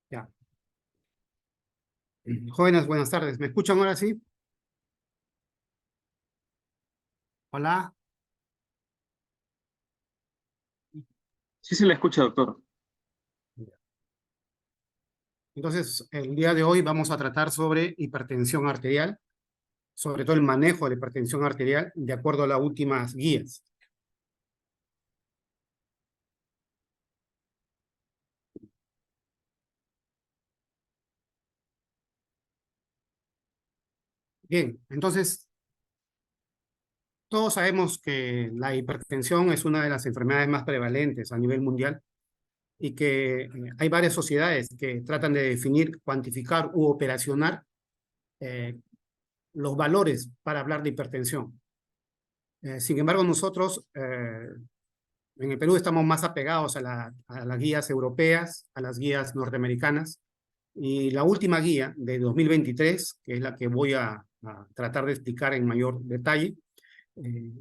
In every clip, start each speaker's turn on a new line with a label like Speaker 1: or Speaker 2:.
Speaker 1: Ya. Jóvenes, buenas tardes. ¿Me escuchan ahora sí? Hola.
Speaker 2: Sí se le escucha, doctor.
Speaker 1: Entonces, el día de hoy vamos a tratar sobre hipertensión arterial, sobre todo el manejo de la hipertensión arterial de acuerdo a las últimas guías. Bien, entonces, todos sabemos que la hipertensión es una de las enfermedades más prevalentes a nivel mundial y que hay varias sociedades que tratan de definir, cuantificar u operacionar eh, los valores para hablar de hipertensión. Sin embargo, nosotros en el Perú estamos más apegados a las guías europeas, a las guías norteamericanas, y la última guía de 2023, que es la que voy a tratar de explicar en mayor detalle, eh,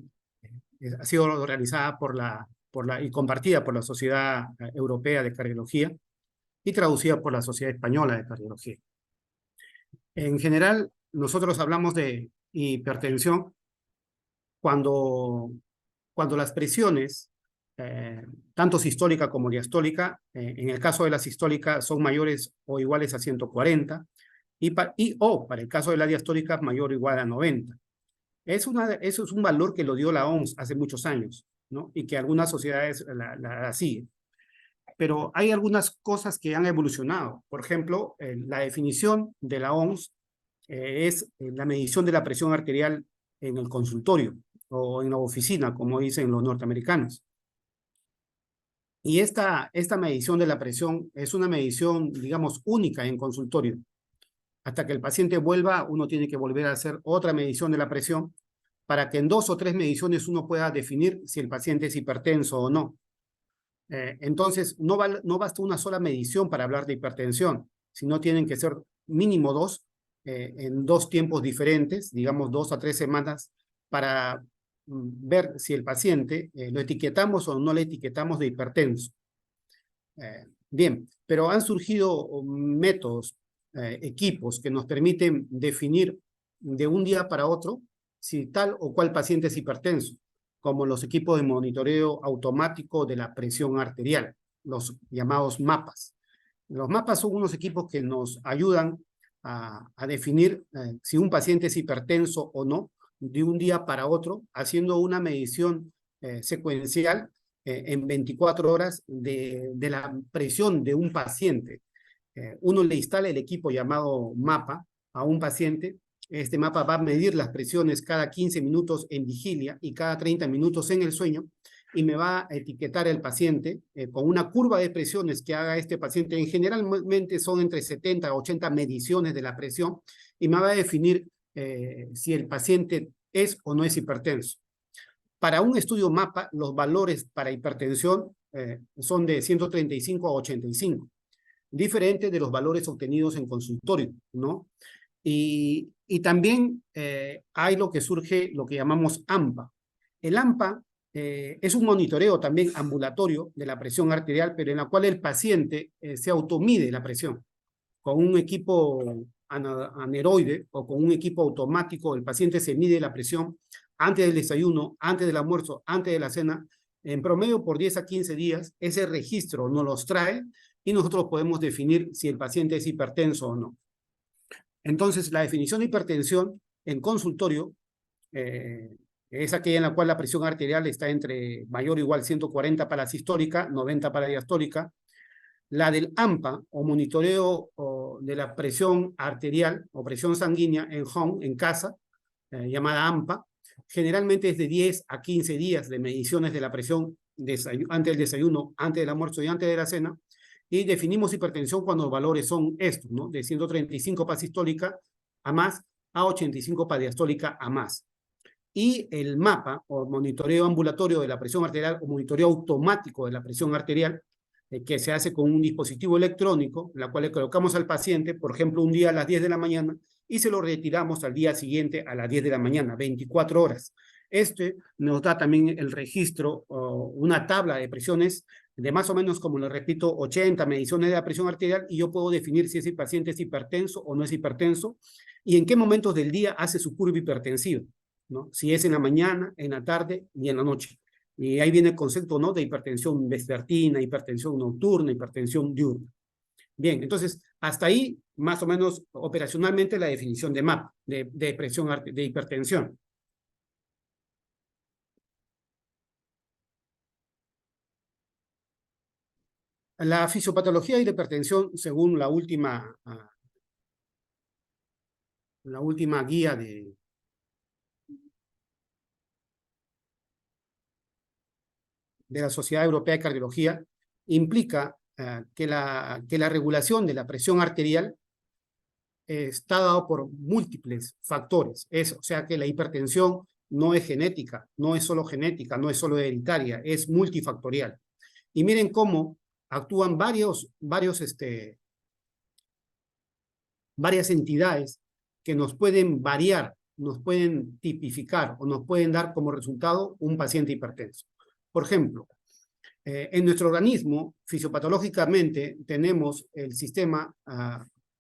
Speaker 1: ha sido realizada y compartida por la Sociedad Europea de Cardiología y traducida por la Sociedad Española de Cardiología. En general, nosotros hablamos de hipertensión cuando, cuando las presiones, tanto sistólica como diastólica, en el caso de la sistólica son mayores o iguales a 140 o para el caso de la diastólica mayor o igual a 90. Eso es un valor que lo dio la OMS hace muchos años, ¿no? Y que algunas sociedades la siguen. Pero hay algunas cosas que han evolucionado. Por ejemplo, la definición de la OMS es la medición de la presión arterial en el consultorio o en la oficina, como dicen los norteamericanos. Y esta medición de la presión es una medición, digamos, única en consultorio. Hasta que el paciente vuelva, uno tiene que volver a hacer otra medición de la presión para que en 2 o 3 mediciones uno pueda definir si el paciente es hipertenso o no. Entonces, no basta una sola medición para hablar de hipertensión, sino tienen que ser mínimo 2 en 2 tiempos diferentes, digamos 2 a 3 semanas, para ver si el paciente lo etiquetamos o no le etiquetamos de hipertenso. Bien, pero han surgido métodos, equipos que nos permiten definir de un día para otro si tal o cual paciente es hipertenso, como los equipos de monitoreo automático de la presión arterial, los llamados mapas. Los mapas son unos equipos que nos ayudan a definir si un paciente es hipertenso o no de un día para otro, haciendo una medición secuencial en 24 horas de la presión de un paciente. Uno le instala el equipo llamado mapa a un paciente. Este mapa va a medir las presiones cada 15 minutos en vigilia y cada 30 minutos en el sueño y me va a etiquetar el paciente con una curva de presiones que haga este paciente. Generalmente son entre 70 a 80 mediciones de la presión y me va a definir si el paciente es o no es hipertenso. Para un estudio MAPA, los valores para hipertensión son de 135 a 85, diferente de los valores obtenidos en consultorio, ¿no? Y también hay lo que surge, lo que llamamos AMPA. El AMPA es un monitoreo también ambulatorio de la presión arterial, pero en la cual el paciente se automide la presión con un equipo aneroide o con un equipo automático. El paciente se mide la presión antes del desayuno, antes del almuerzo, antes de la cena, en promedio por 10 a 15 días. Ese registro nos los trae y nosotros podemos definir si el paciente es hipertenso o no. Entonces, la definición de hipertensión en consultorio es aquella en la cual la presión arterial está entre mayor o igual 140 para la sistólica, 90 para la diastólica. La del AMPA, o monitoreo de la presión arterial o presión sanguínea en home, en casa, llamada AMPA, generalmente es de 10 a 15 días de mediciones de la presión antes del desayuno, antes del almuerzo y antes de la cena. Y definimos hipertensión cuando los valores son estos, ¿no? De 135 para sistólica a más, a 85 para diastólica a más. Y el mapa, o monitoreo ambulatorio de la presión arterial, o monitoreo automático de la presión arterial, que se hace con un dispositivo electrónico, la cual le colocamos al paciente, por ejemplo, un día a las 10 de la mañana, y se lo retiramos al día siguiente a las 10 de la mañana, 24 horas. Este nos da también el registro, una tabla de presiones de más o menos, como le repito, 80 mediciones de la presión arterial, y yo puedo definir si ese paciente es hipertenso o no es hipertenso, y en qué momentos del día hace su curva hipertensiva, ¿no? Si es en la mañana, en la tarde y en la noche. Y ahí viene el concepto, ¿no?, de hipertensión vespertina, hipertensión nocturna, hipertensión diurna. Bien, entonces, hasta ahí, más o menos, operacionalmente, la definición de MAP, de presión, de hipertensión. La fisiopatología de la hipertensión, según la última guía de la Sociedad Europea de Cardiología, implica que la regulación de la presión arterial está dado por múltiples factores. O sea que la hipertensión no es genética, no es solo genética, no es solo hereditaria, es multifactorial. Y miren cómo actúan varias entidades que nos pueden variar, nos pueden tipificar o nos pueden dar como resultado un paciente hipertenso. Por ejemplo, en nuestro organismo, fisiopatológicamente, tenemos el sistema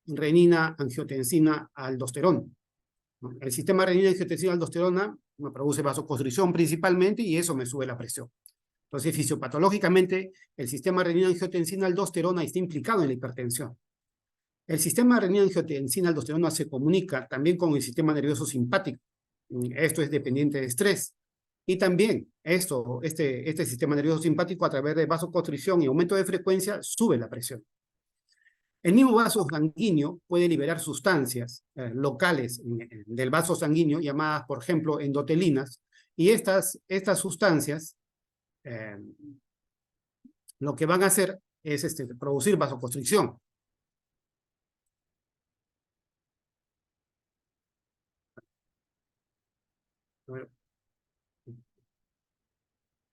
Speaker 1: renina-angiotensina-aldosterona, ¿no? El sistema renina-angiotensina-aldosterona me produce vasoconstricción principalmente, y eso me sube la presión. Entonces, fisiopatológicamente, el sistema renina-angiotensina-aldosterona está implicado en la hipertensión. El sistema renina-angiotensina-aldosterona se comunica también con el sistema nervioso simpático. Esto es dependiente de estrés. Y también este sistema nervioso simpático, a través de vasoconstricción y aumento de frecuencia, sube la presión. El mismo vaso sanguíneo puede liberar sustancias locales del vaso sanguíneo, llamadas, por ejemplo, endotelinas, y estas sustancias lo que van a hacer es producir vasoconstricción.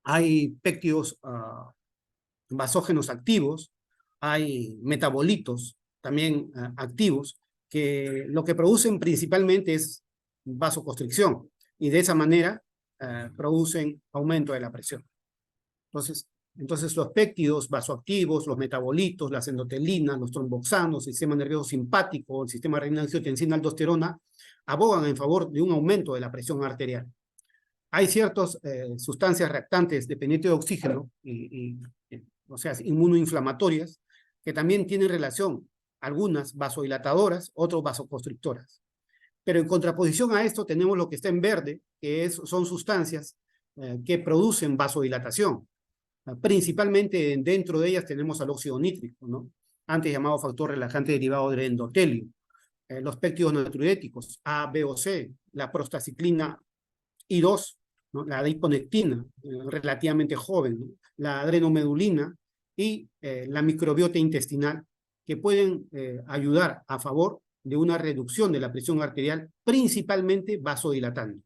Speaker 1: Hay péptidos basógenos activos, hay metabolitos también activos, que lo que producen principalmente es vasoconstricción, y de esa manera producen aumento de la presión. Entonces los péptidos vasoactivos, los metabolitos, las endotelinas, los tromboxanos, el sistema nervioso simpático, el sistema renina-angiotensina-aldosterona, abogan en favor de un aumento de la presión arterial. Hay ciertas sustancias reactantes dependientes de oxígeno, o sea, inmunoinflamatorias, que también tienen relación, algunas vasodilatadoras, otras vasoconstrictoras. Pero en contraposición a esto tenemos lo que está en verde, que son sustancias que producen vasodilatación. Principalmente dentro de ellas tenemos al óxido nítrico, ¿no?, antes llamado factor relajante derivado del endotelio, los péptidos natriuréticos A, B o C, la prostaciclina I2, ¿no?, la adiponectina, relativamente joven, ¿no?, la adrenomedulina y la microbiota intestinal, que pueden ayudar a favor de una reducción de la presión arterial, principalmente vasodilatando.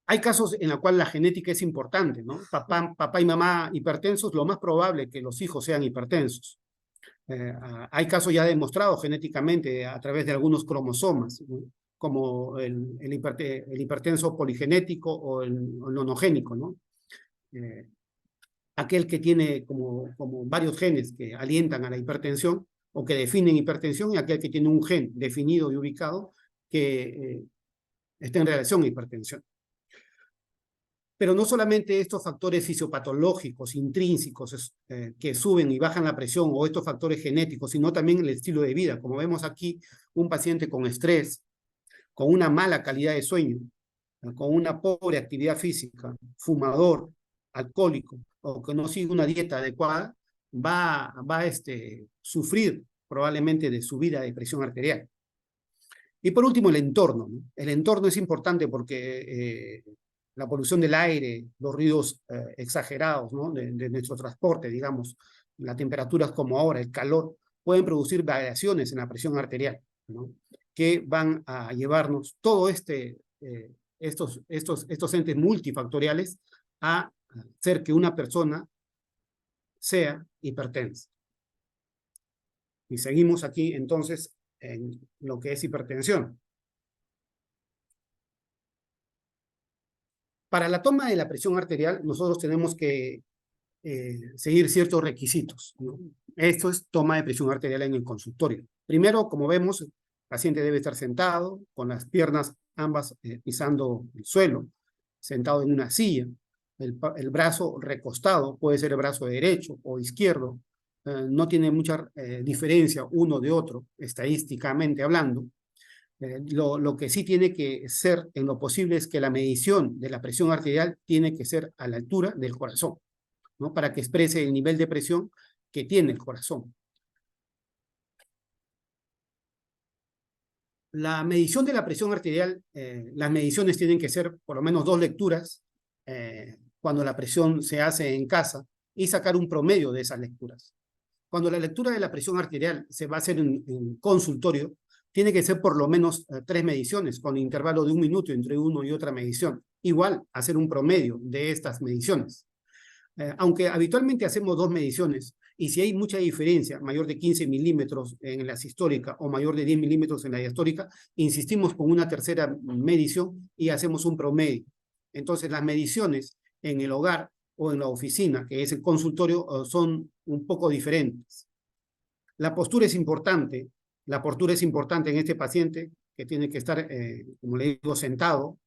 Speaker 1: Hay casos en los cuales la genética es importante, ¿no? Papá y mamá hipertensos, lo más probable es que los hijos sean hipertensos. Hay casos ya demostrados genéticamente a través de algunos cromosomas, ¿no?, como el hipertenso poligenético o el monogénico, ¿no? Aquel que tiene como varios genes que alientan a la hipertensión o que definen hipertensión, y aquel que tiene un gen definido y ubicado que está en relación a hipertensión. Pero no solamente estos factores fisiopatológicos intrínsecos que suben y bajan la presión, o estos factores genéticos, sino también el estilo de vida. Como vemos aquí, un paciente con estrés, con una mala calidad de sueño, con una pobre actividad física, fumador, alcohólico, o que no sigue una dieta adecuada, va a sufrir probablemente de subida de presión arterial. Y por último, el entorno, ¿no? El entorno es importante porque la polución del aire, los ruidos exagerados, ¿no?, de nuestro transporte, digamos, las temperaturas como ahora, el calor, pueden producir variaciones en la presión arterial, ¿no?, que van a llevarnos todo estos entes multifactoriales a hacer que una persona sea hipertensa. Y seguimos aquí entonces en lo que es hipertensión. Para la toma de la presión arterial, nosotros tenemos que seguir ciertos requisitos, ¿no? Esto es toma de presión arterial en el consultorio. Primero, como vemos, el paciente debe estar sentado, con las piernas ambas pisando el suelo, sentado en una silla, el brazo recostado, puede ser el brazo derecho o izquierdo, no tiene mucha diferencia uno de otro, estadísticamente hablando. Lo que sí tiene que ser en lo posible es que la medición de la presión arterial tiene que ser a la altura del corazón, ¿no? Para que exprese el nivel de presión que tiene el corazón. La medición de la presión arterial, las mediciones tienen que ser por lo menos 2 lecturas cuando la presión se hace en casa y sacar un promedio de esas lecturas. Cuando la lectura de la presión arterial se va a hacer en consultorio, tiene que ser por lo menos 3 mediciones, con intervalo de 1 minuto entre una y otra medición. Igual, hacer un promedio de estas mediciones. Aunque habitualmente hacemos 2 mediciones, y si hay mucha diferencia, mayor de 15 milímetros en la sistólica o mayor de 10 milímetros en la diastólica, insistimos con una tercera medición y hacemos un promedio. Entonces, las mediciones en el hogar o en la oficina, que es el consultorio, son un poco diferentes. La postura es importante. La postura es importante en este paciente, que tiene que estar, como le digo, sentado,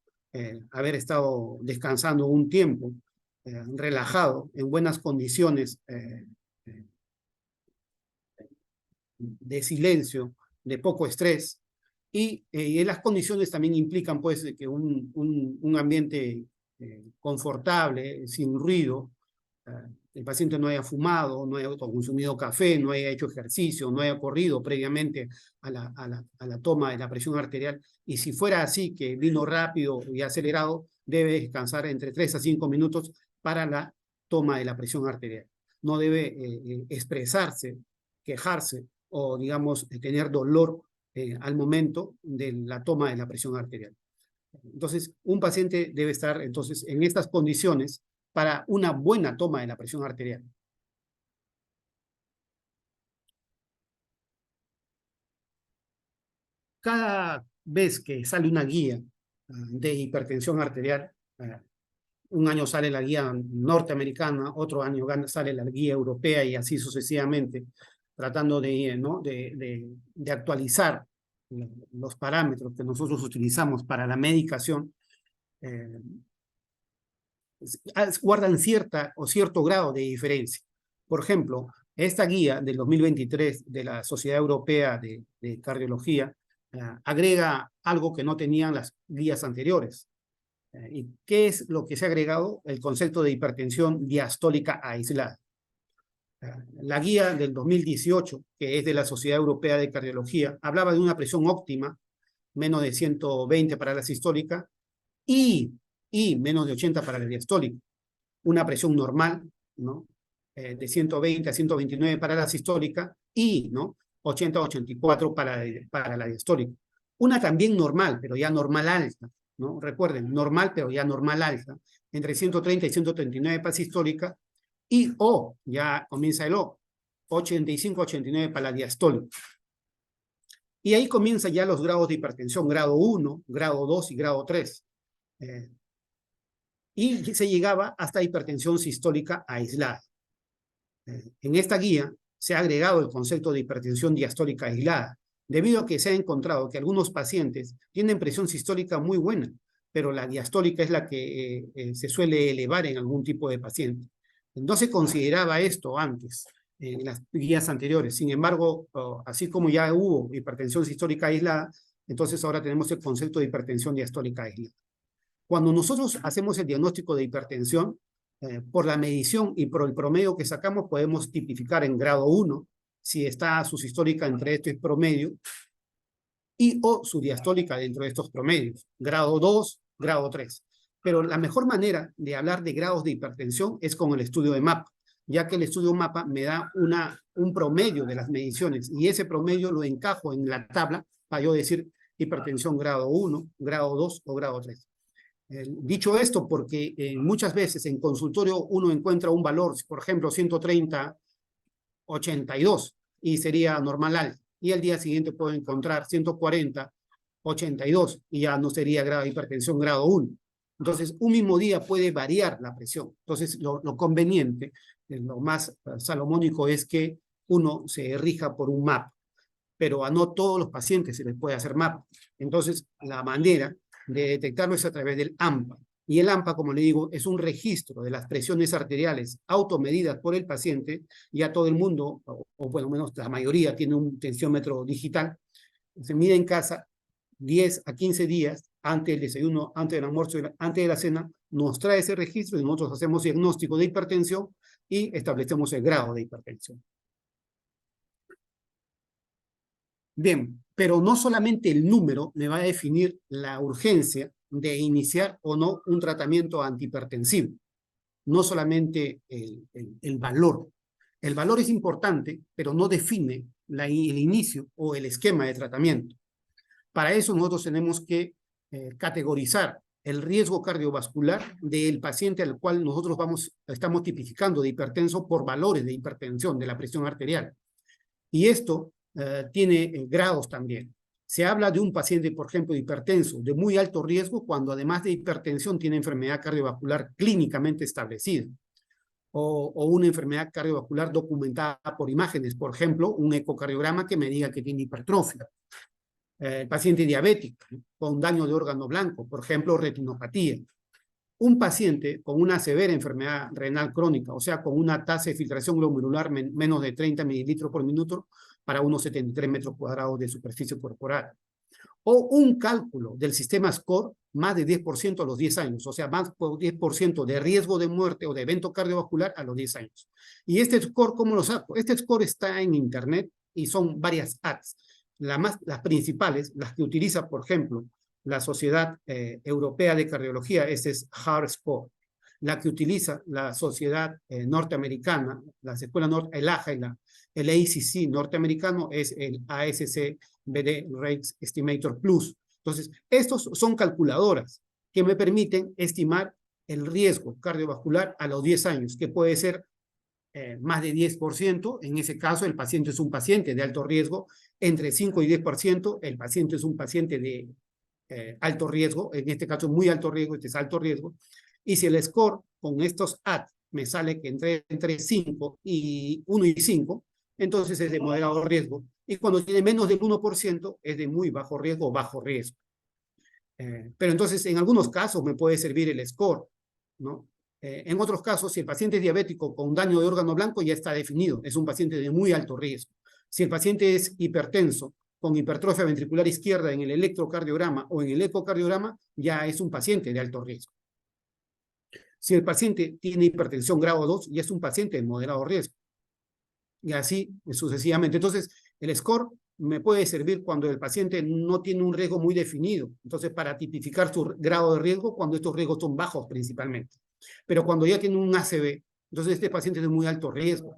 Speaker 1: haber estado descansando un tiempo, relajado, en buenas condiciones de silencio, de poco estrés, y las condiciones también implican pues que un ambiente confortable, sin ruido, el paciente no haya fumado, no haya consumido café, no haya hecho ejercicio, no haya corrido previamente a la toma de la presión arterial, y si fuera así, que vino rápido y acelerado, debe descansar entre 3 a 5 minutos para la toma de la presión arterial. No debe expresarse, quejarse o, digamos, tener dolor al momento de la toma de la presión arterial. Entonces, un paciente debe estar entonces en estas condiciones para una buena toma de la presión arterial. Cada vez que sale una guía de hipertensión arterial, un año sale la guía norteamericana, otro año sale la guía europea y así sucesivamente, tratando ¿no? de actualizar los parámetros que nosotros utilizamos para la medicación, guardan cierto grado de diferencia. Por ejemplo, esta guía del 2023 de la Sociedad Europea de Cardiología agrega algo que no tenían las guías anteriores. ¿Y qué es lo que se ha agregado? El concepto de hipertensión diastólica aislada. La guía del 2018, que es de la Sociedad Europea de Cardiología, hablaba de una presión óptima, menos de 120 para la sistólica y menos de 80 para la diastólica. Una presión normal, ¿no? De 120 a 129 para la sistólica y, ¿no? 80 a 84 para la diastólica. Una también normal, pero ya normal alta, ¿no? Recuerden, normal, pero ya normal alta, entre 130 y 139 para sistólica, y O, ya comienza el O, 85 a 89 para la diastólica. Y ahí comienzan ya los grados de hipertensión, grado 1, grado 2 y grado 3. Y se llegaba hasta hipertensión sistólica aislada. En esta guía se ha agregado el concepto de hipertensión diastólica aislada, debido a que se ha encontrado que algunos pacientes tienen presión sistólica muy buena, pero la diastólica es la que se suele elevar en algún tipo de paciente. No se consideraba esto antes, en las guías anteriores. Sin embargo, así como ya hubo hipertensión sistólica aislada, entonces ahora tenemos el concepto de hipertensión diastólica aislada. Cuando nosotros hacemos el diagnóstico de hipertensión, por la medición y por el promedio que sacamos, podemos tipificar en grado 1, si está su sistólica entre este promedio, y o su diastólica dentro de estos promedios, grado 2, grado 3. Pero la mejor manera de hablar de grados de hipertensión es con el estudio de MAPA, ya que el estudio MAPA me da un promedio de las mediciones, y ese promedio lo encajo en la tabla para yo decir hipertensión grado 1, grado 2 o grado 3. Dicho esto, porque muchas veces en consultorio uno encuentra un valor, por ejemplo, 130, 82, y sería normal alta. Y al día siguiente puedo encontrar 140, 82, y ya no sería grado de hipertensión grado 1. Entonces, un mismo día puede variar la presión. Entonces, lo conveniente, lo más salomónico es que uno se rija por un MAP, pero a no todos los pacientes se les puede hacer MAP. Entonces, la manera de detectarlo es a través del AMPA. Y el AMPA, como le digo, es un registro de las presiones arteriales automedidas por el paciente. Ya todo el mundo, o bueno, menos la mayoría, tiene un tensiómetro digital. Se mide en casa 10 a 15 días antes del desayuno, antes del almuerzo, antes de la cena, nos trae ese registro y nosotros hacemos diagnóstico de hipertensión y establecemos el grado de hipertensión. Bien, pero no solamente el número me va a definir la urgencia de iniciar o no un tratamiento antihipertensivo, no solamente el valor. El valor es importante, pero no define el inicio o el esquema de tratamiento. Para eso nosotros tenemos que categorizar el riesgo cardiovascular del paciente al cual nosotros estamos tipificando de hipertenso por valores de hipertensión de la presión arterial. Y esto tiene grados también. Se habla de un paciente, por ejemplo, hipertenso de muy alto riesgo cuando además de hipertensión tiene enfermedad cardiovascular clínicamente establecida o una enfermedad cardiovascular documentada por imágenes, por ejemplo, un ecocardiograma que me diga que tiene hipertrofia. El paciente diabético con daño de órgano blanco, por ejemplo, retinopatía. Un paciente con una severa enfermedad renal crónica, o sea, con una tasa de filtración glomerular menos de 30 mililitros por minuto para unos 73 metros cuadrados de superficie corporal. O un cálculo del sistema SCORE más de 10% a los 10 años, o sea, más de 10% de riesgo de muerte o de evento cardiovascular a los 10 años. ¿Y este SCORE cómo lo saco? Este SCORE está en internet y son varias apps. Las principales, las que utiliza, por ejemplo, la Sociedad Europea de Cardiología, ese es Heart Score. La que utiliza la Sociedad Norteamericana, las escuelas el AJA y el ACC norteamericano es el ASC BD Rates Estimator Plus. Entonces, estos son calculadoras que me permiten estimar el riesgo cardiovascular a los 10 años, que puede ser más de 10%. En ese caso, el paciente es un paciente de alto riesgo. Entre 5 y 10%, el paciente es un paciente de alto riesgo. En este caso, muy alto riesgo, este es alto riesgo. Y si el score con estos AT me sale que entre 5 y 1 y 5, entonces es de moderado riesgo. Y cuando tiene menos del 1%, es de muy bajo riesgo o bajo riesgo. Pero entonces, en algunos casos me puede servir el score, ¿no? En otros casos, si el paciente es diabético con daño de órgano blanco, ya está definido, es un paciente de muy alto riesgo. Si el paciente es hipertenso, con hipertrofia ventricular izquierda en el electrocardiograma o en el ecocardiograma, ya es un paciente de alto riesgo. Si el paciente tiene hipertensión grado 2, ya es un paciente de moderado riesgo. Y así sucesivamente. Entonces, el score me puede servir cuando el paciente no tiene un riesgo muy definido. Entonces, para tipificar su grado de riesgo, cuando estos riesgos son bajos principalmente. Pero cuando ya tiene un ACV, entonces este paciente es de muy alto riesgo.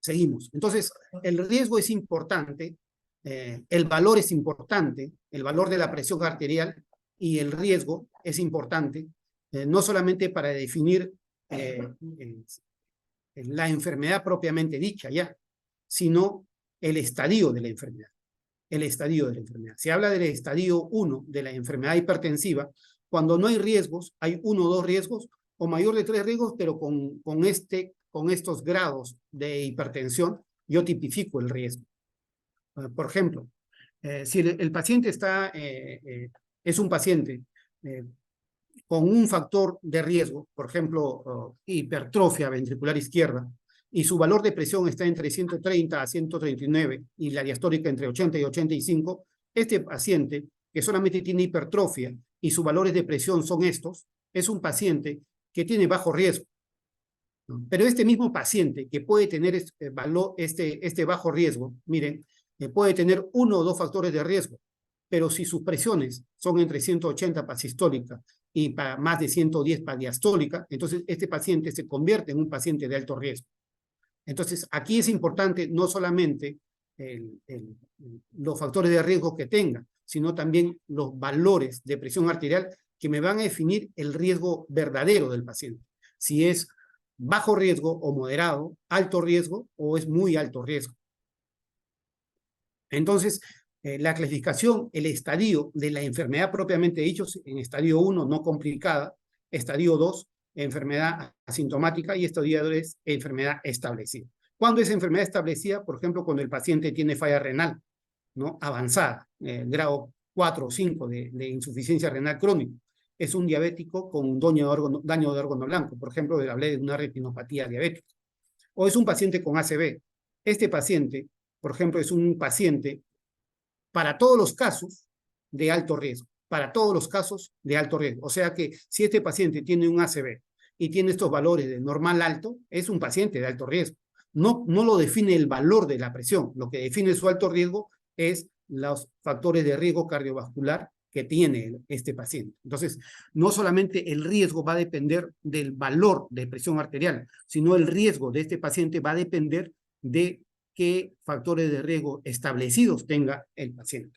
Speaker 1: Seguimos. Entonces, el riesgo es importante, el valor es importante, el valor de la presión arterial y el riesgo es importante, no solamente para definir la enfermedad propiamente dicha ya, sino el estadio de la enfermedad. El estadio de la enfermedad. Se habla del estadio 1 de la enfermedad hipertensiva, cuando no hay riesgos, hay 1 o 2 riesgos, o mayor de 3 riesgos, pero con estos grados de hipertensión, yo tipifico el riesgo. Por ejemplo, si el paciente es un paciente con un factor de riesgo, por ejemplo, hipertrofia ventricular izquierda, y su valor de presión está entre 130 a 139 y la diastólica entre 80 y 85, este paciente que solamente tiene hipertrofia y sus valores de presión son estos, es un paciente que tiene bajo riesgo. Pero este mismo paciente que puede tener este bajo riesgo, miren, puede tener 1 o 2 factores de riesgo, pero si sus presiones son entre 180 para sistólica y para más de 110 para diastólica, entonces este paciente se convierte en un paciente de alto riesgo. Entonces, aquí es importante no solamente los factores de riesgo que tenga, sino también los valores de presión arterial que me van a definir el riesgo verdadero del paciente. Si es bajo riesgo o moderado, alto riesgo o es muy alto riesgo. Entonces, La clasificación, el estadio de la enfermedad propiamente dicho, en estadio 1 no complicada, estadio 2 enfermedad asintomática y estadio 3 enfermedad establecida. ¿Cuándo es enfermedad establecida? Por ejemplo, cuando el paciente tiene falla renal, ¿no? Avanzada, grado 4 o 5 de insuficiencia renal crónica. Es un diabético con un daño de órgano blanco, por ejemplo, hablé de una retinopatía diabética. O es un paciente con ACV. Este paciente, por ejemplo, es un paciente para todos los casos de alto riesgo, para todos los casos de alto riesgo. O sea que si este paciente tiene un ACV y tiene estos valores de normal alto, es un paciente de alto riesgo. No lo define el valor de la presión, lo que define su alto riesgo es los factores de riesgo cardiovascular que tiene este paciente. Entonces, no solamente el riesgo va a depender del valor de presión arterial, sino el riesgo de este paciente va a depender de qué factores de riesgo establecidos tenga el paciente.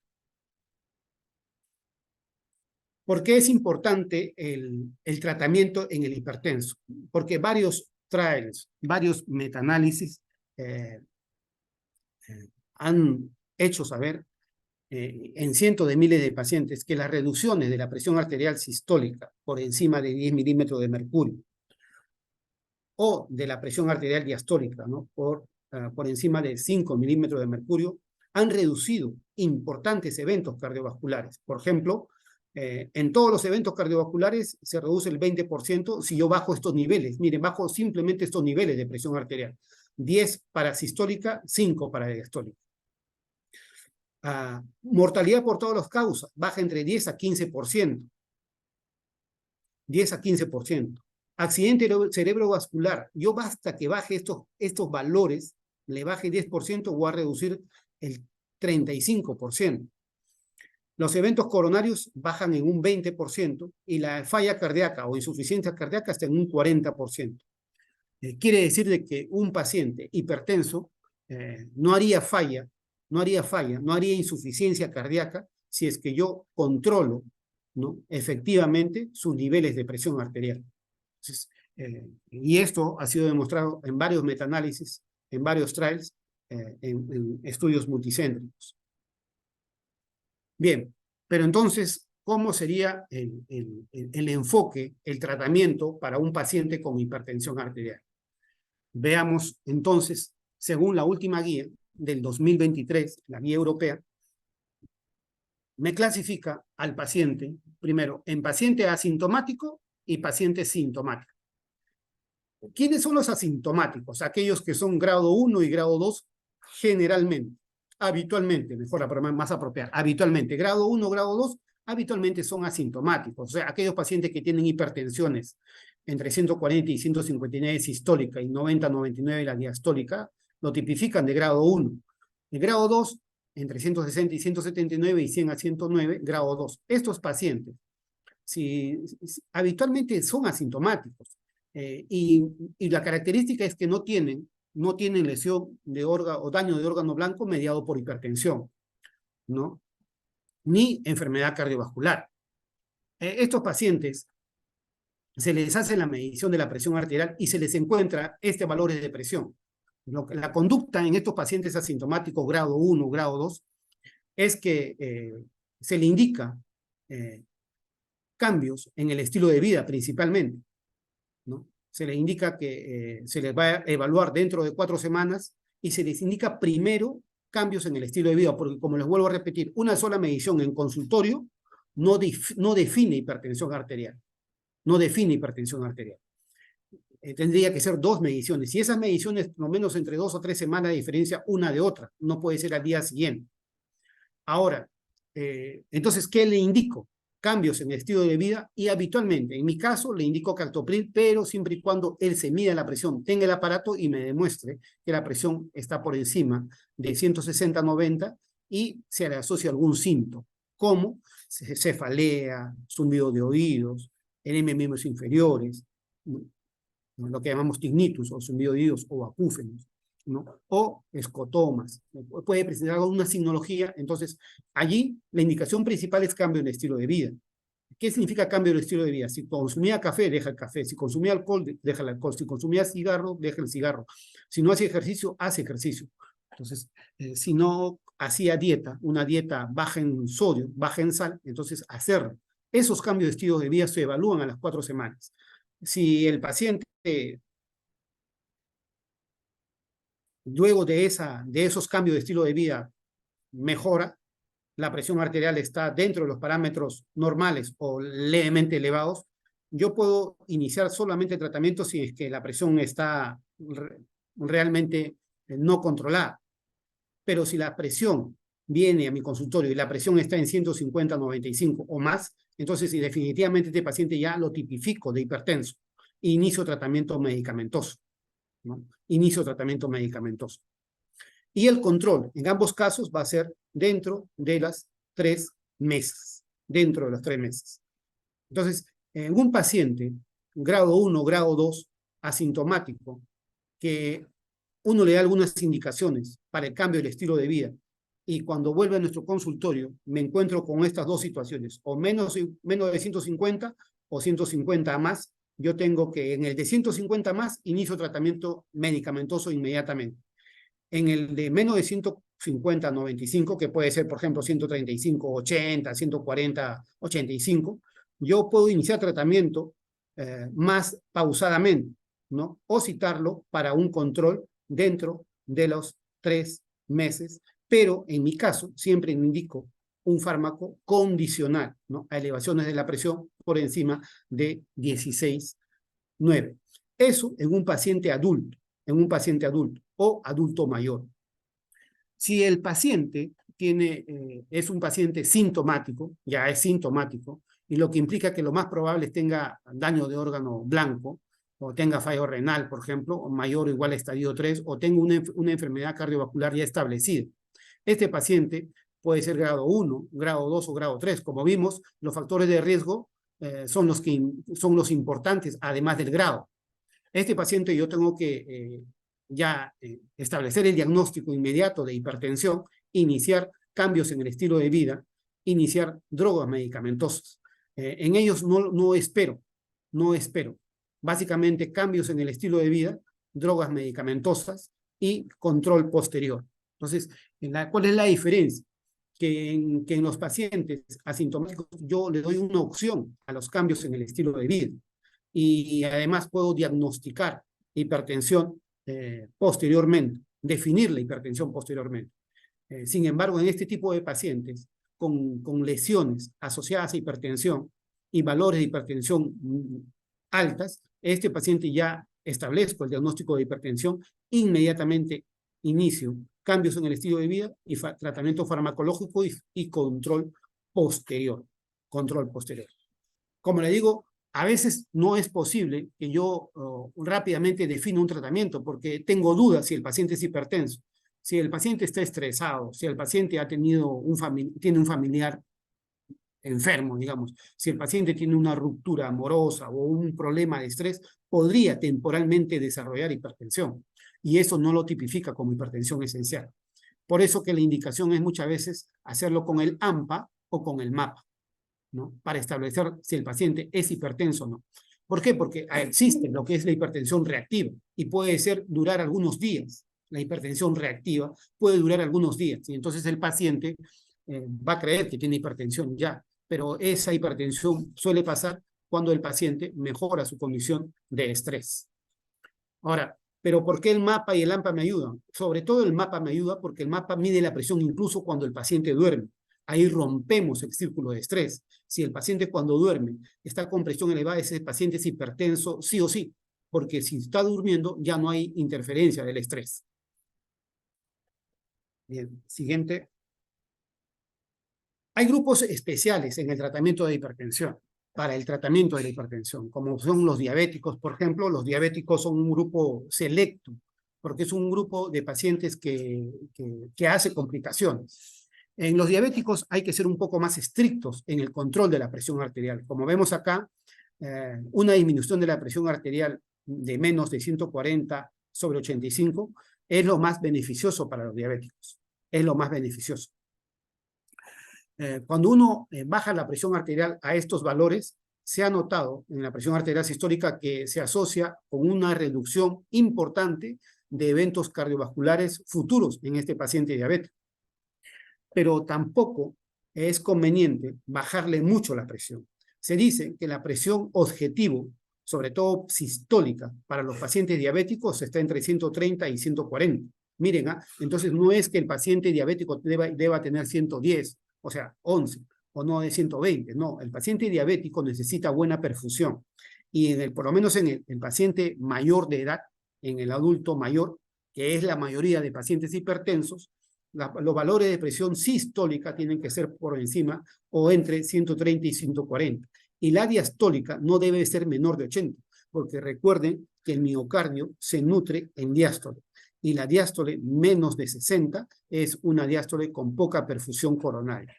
Speaker 1: ¿Por qué es importante el tratamiento en el hipertenso? Porque varios trials, varios metaanálisis han hecho saber en cientos de miles de pacientes que las reducciones de la presión arterial sistólica por encima de 10 milímetros de mercurio o de la presión arterial diastólica, ¿no? por encima de 5 milímetros de mercurio, han reducido importantes eventos cardiovasculares. Por ejemplo, en todos los eventos cardiovasculares se reduce el 20% si yo bajo estos niveles. Miren, bajo simplemente estos niveles de presión arterial. 10 para sistólica, 5 para diastólica. Mortalidad por todas las causas, baja entre 10 a 15%. 10 a 15%. Accidente cerebrovascular, yo basta que baje estos valores, le baje 10%, voy a reducir el 35%. Los eventos coronarios bajan en un 20% y la falla cardíaca o insuficiencia cardíaca está en un 40%. Quiere decir de que un paciente hipertenso no haría insuficiencia cardíaca si es que yo controlo, ¿no? efectivamente sus niveles de presión arterial. Entonces, y esto ha sido demostrado en varios metaanálisis, en varios trials, en estudios multicéntricos. Bien, pero entonces, ¿cómo sería el enfoque, el tratamiento para un paciente con hipertensión arterial? Veamos entonces, según la última guía del 2023, la guía europea, me clasifica al paciente, primero, en paciente asintomático y paciente sintomático. ¿Quiénes son los asintomáticos? Aquellos que son grado 1 y grado 2 generalmente, habitualmente, mejor la palabra más apropiada, habitualmente, grado 1, grado 2, habitualmente son asintomáticos, o sea, aquellos pacientes que tienen hipertensiones entre 140 y 159 sistólica y 90-99 la diastólica, lo tipifican de grado 1. El grado 2, entre 160 y 179 y 100 a 109, grado 2. Estos pacientes, habitualmente son asintomáticos, y la característica es que no tienen lesión de órgano o daño de órgano blanco mediado por hipertensión, ¿no? Ni enfermedad cardiovascular. Estos pacientes se les hace la medición de la presión arterial y se les encuentra valores de presión. La conducta en estos pacientes asintomáticos grado 1, grado 2, es que se le indica cambios en el estilo de vida principalmente, ¿no? Se les indica que se les va a evaluar dentro de 4 semanas y se les indica primero cambios en el estilo de vida, porque como les vuelvo a repetir, una sola medición en consultorio no define hipertensión arterial. No define hipertensión arterial. Tendría que ser 2 mediciones. Y esas mediciones, por lo menos entre 2 o 3 semanas de diferencia una de otra. No puede ser al día siguiente. Ahora, entonces, ¿qué le indico? Cambios en el estilo de vida y habitualmente, en mi caso, le indico captopril, pero siempre y cuando él se mida la presión, tenga el aparato y me demuestre que la presión está por encima de 160-90 y se le asocia algún síntoma, como cefalea, zumbido de oídos, edemas miembros inferiores, ¿no? Lo que llamamos tinnitus o zumbido de oídos o acúfenos, ¿no? O escotomas, puede presentar alguna signología. Entonces allí la indicación principal es cambio en el estilo de vida. ¿Qué significa cambio en el estilo de vida? Si consumía café, deja el café. Si consumía alcohol, deja el alcohol. Si consumía cigarro, deja el cigarro. Si no hace ejercicio, hace ejercicio. Entonces, si no hacía dieta, una dieta baja en sodio, baja en sal, entonces hacerlo. Esos cambios de estilo de vida se evalúan a las 4 semanas. Si el paciente, luego de esos cambios de estilo de vida, mejora, la presión arterial está dentro de los parámetros normales o levemente elevados, yo puedo iniciar solamente el tratamiento si es que la presión está realmente no controlada. Pero si la presión viene a mi consultorio y la presión está en 150/95 o más, entonces si definitivamente este paciente ya lo tipifico de hipertenso, inicio tratamiento medicamentoso, ¿no? Inicio tratamiento medicamentoso. Y el control, en ambos casos, va a ser dentro de las 3 meses. Dentro de los 3 meses. Entonces, en un paciente, grado 1, grado 2, asintomático, que uno le da algunas indicaciones para el cambio del estilo de vida, y cuando vuelve a nuestro consultorio, me encuentro con estas dos situaciones, o menos de 150 o 150 a más, yo tengo que en el de 150 más, inicio tratamiento medicamentoso inmediatamente. En el de menos de 150/95, que puede ser, por ejemplo, 135/80, 140/85, yo puedo iniciar tratamiento más pausadamente, ¿no? O citarlo para un control dentro de los 3 meses, pero en mi caso siempre indico un fármaco condicional, ¿no? A elevaciones de la presión por encima de 16/9. Eso en un paciente adulto, o adulto mayor. Si el paciente es un paciente sintomático, ya es sintomático, y lo que implica que lo más probable es tenga daño de órgano blanco, o tenga fallo renal, por ejemplo, o mayor o igual a estadio 3, o tenga una enfermedad cardiovascular ya establecida. Este paciente puede ser grado 1, grado 2 o grado 3. Como vimos, los factores de riesgo son los importantes, además del grado. Este paciente yo tengo que establecer el diagnóstico inmediato de hipertensión, iniciar cambios en el estilo de vida, iniciar drogas medicamentosas. En ellos no espero. Básicamente cambios en el estilo de vida, drogas medicamentosas y control posterior. Entonces, ¿cuál es la diferencia? Que en los pacientes asintomáticos yo le doy una opción a los cambios en el estilo de vida y además puedo diagnosticar hipertensión posteriormente, definir la hipertensión posteriormente. Sin embargo, en este tipo de pacientes con lesiones asociadas a hipertensión y valores de hipertensión altas, este paciente ya establezco el diagnóstico de hipertensión, inmediatamente inicio cambios en el estilo de vida y tratamiento farmacológico y control posterior. Como le digo, a veces no es posible que yo rápidamente defina un tratamiento porque tengo dudas si el paciente es hipertenso, si el paciente está estresado, si el paciente tiene un familiar enfermo, digamos, si el paciente tiene una ruptura amorosa o un problema de estrés, podría temporalmente desarrollar hipertensión y eso no lo tipifica como hipertensión esencial. Por eso que la indicación es muchas veces hacerlo con el AMPA o con el MAPA, ¿no? Para establecer si el paciente es hipertenso o no. ¿Por qué? Porque existe lo que es la hipertensión reactiva y puede durar algunos días. La hipertensión reactiva puede durar algunos días y entonces el paciente va a creer que tiene hipertensión ya, pero esa hipertensión suele pasar cuando el paciente mejora su condición de estrés. Ahora, ¿pero por qué el MAPA y el AMPA me ayudan? Sobre todo el MAPA me ayuda porque el MAPA mide la presión incluso cuando el paciente duerme. Ahí rompemos el círculo de estrés. Si el paciente cuando duerme está con presión elevada, ese paciente es hipertenso sí o sí, porque si está durmiendo ya no hay interferencia del estrés. Bien, siguiente. Hay grupos especiales en el tratamiento de hipertensión, para el tratamiento de la hipertensión, como son los diabéticos, por ejemplo. Los diabéticos son un grupo selecto, porque es un grupo de pacientes que hace complicaciones. En los diabéticos hay que ser un poco más estrictos en el control de la presión arterial. Como vemos acá, una disminución de la presión arterial de menos de 140/85 es lo más beneficioso para los diabéticos. Es lo más beneficioso. Cuando uno baja la presión arterial a estos valores, se ha notado en la presión arterial sistólica que se asocia con una reducción importante de eventos cardiovasculares futuros en este paciente diabético. Pero tampoco es conveniente bajarle mucho la presión. Se dice que la presión objetivo, sobre todo sistólica, para los pacientes diabéticos está entre 130 y 140. Miren, entonces no es que el paciente diabético deba tener 110, o sea, 11, o no de 120, no, el paciente diabético necesita buena perfusión. Y por lo menos en el paciente mayor de edad, en el adulto mayor, que es la mayoría de pacientes hipertensos, los valores de presión sistólica tienen que ser por encima o entre 130 y 140. Y la diastólica no debe ser menor de 80, porque recuerden que el miocardio se nutre en diástole. Y la diástole menos de 60 es una diástole con poca perfusión coronaria.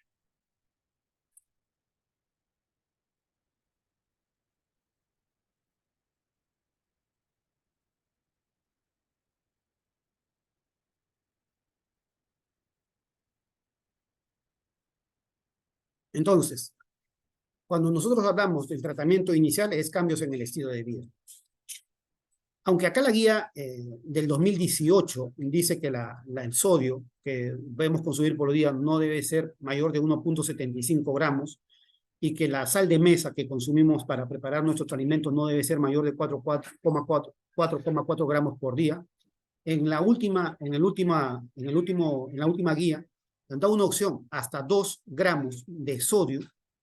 Speaker 1: Entonces, cuando nosotros hablamos del tratamiento inicial, es cambios en el estilo de vida. Aunque acá la guía del 2018 dice que el sodio que debemos consumir por día no debe ser mayor de 1.75 gramos y que la sal de mesa que consumimos para preparar nuestros alimentos no debe ser mayor de 4,4 gramos por día. En la última guía han dado una opción hasta 2 gramos de sodio,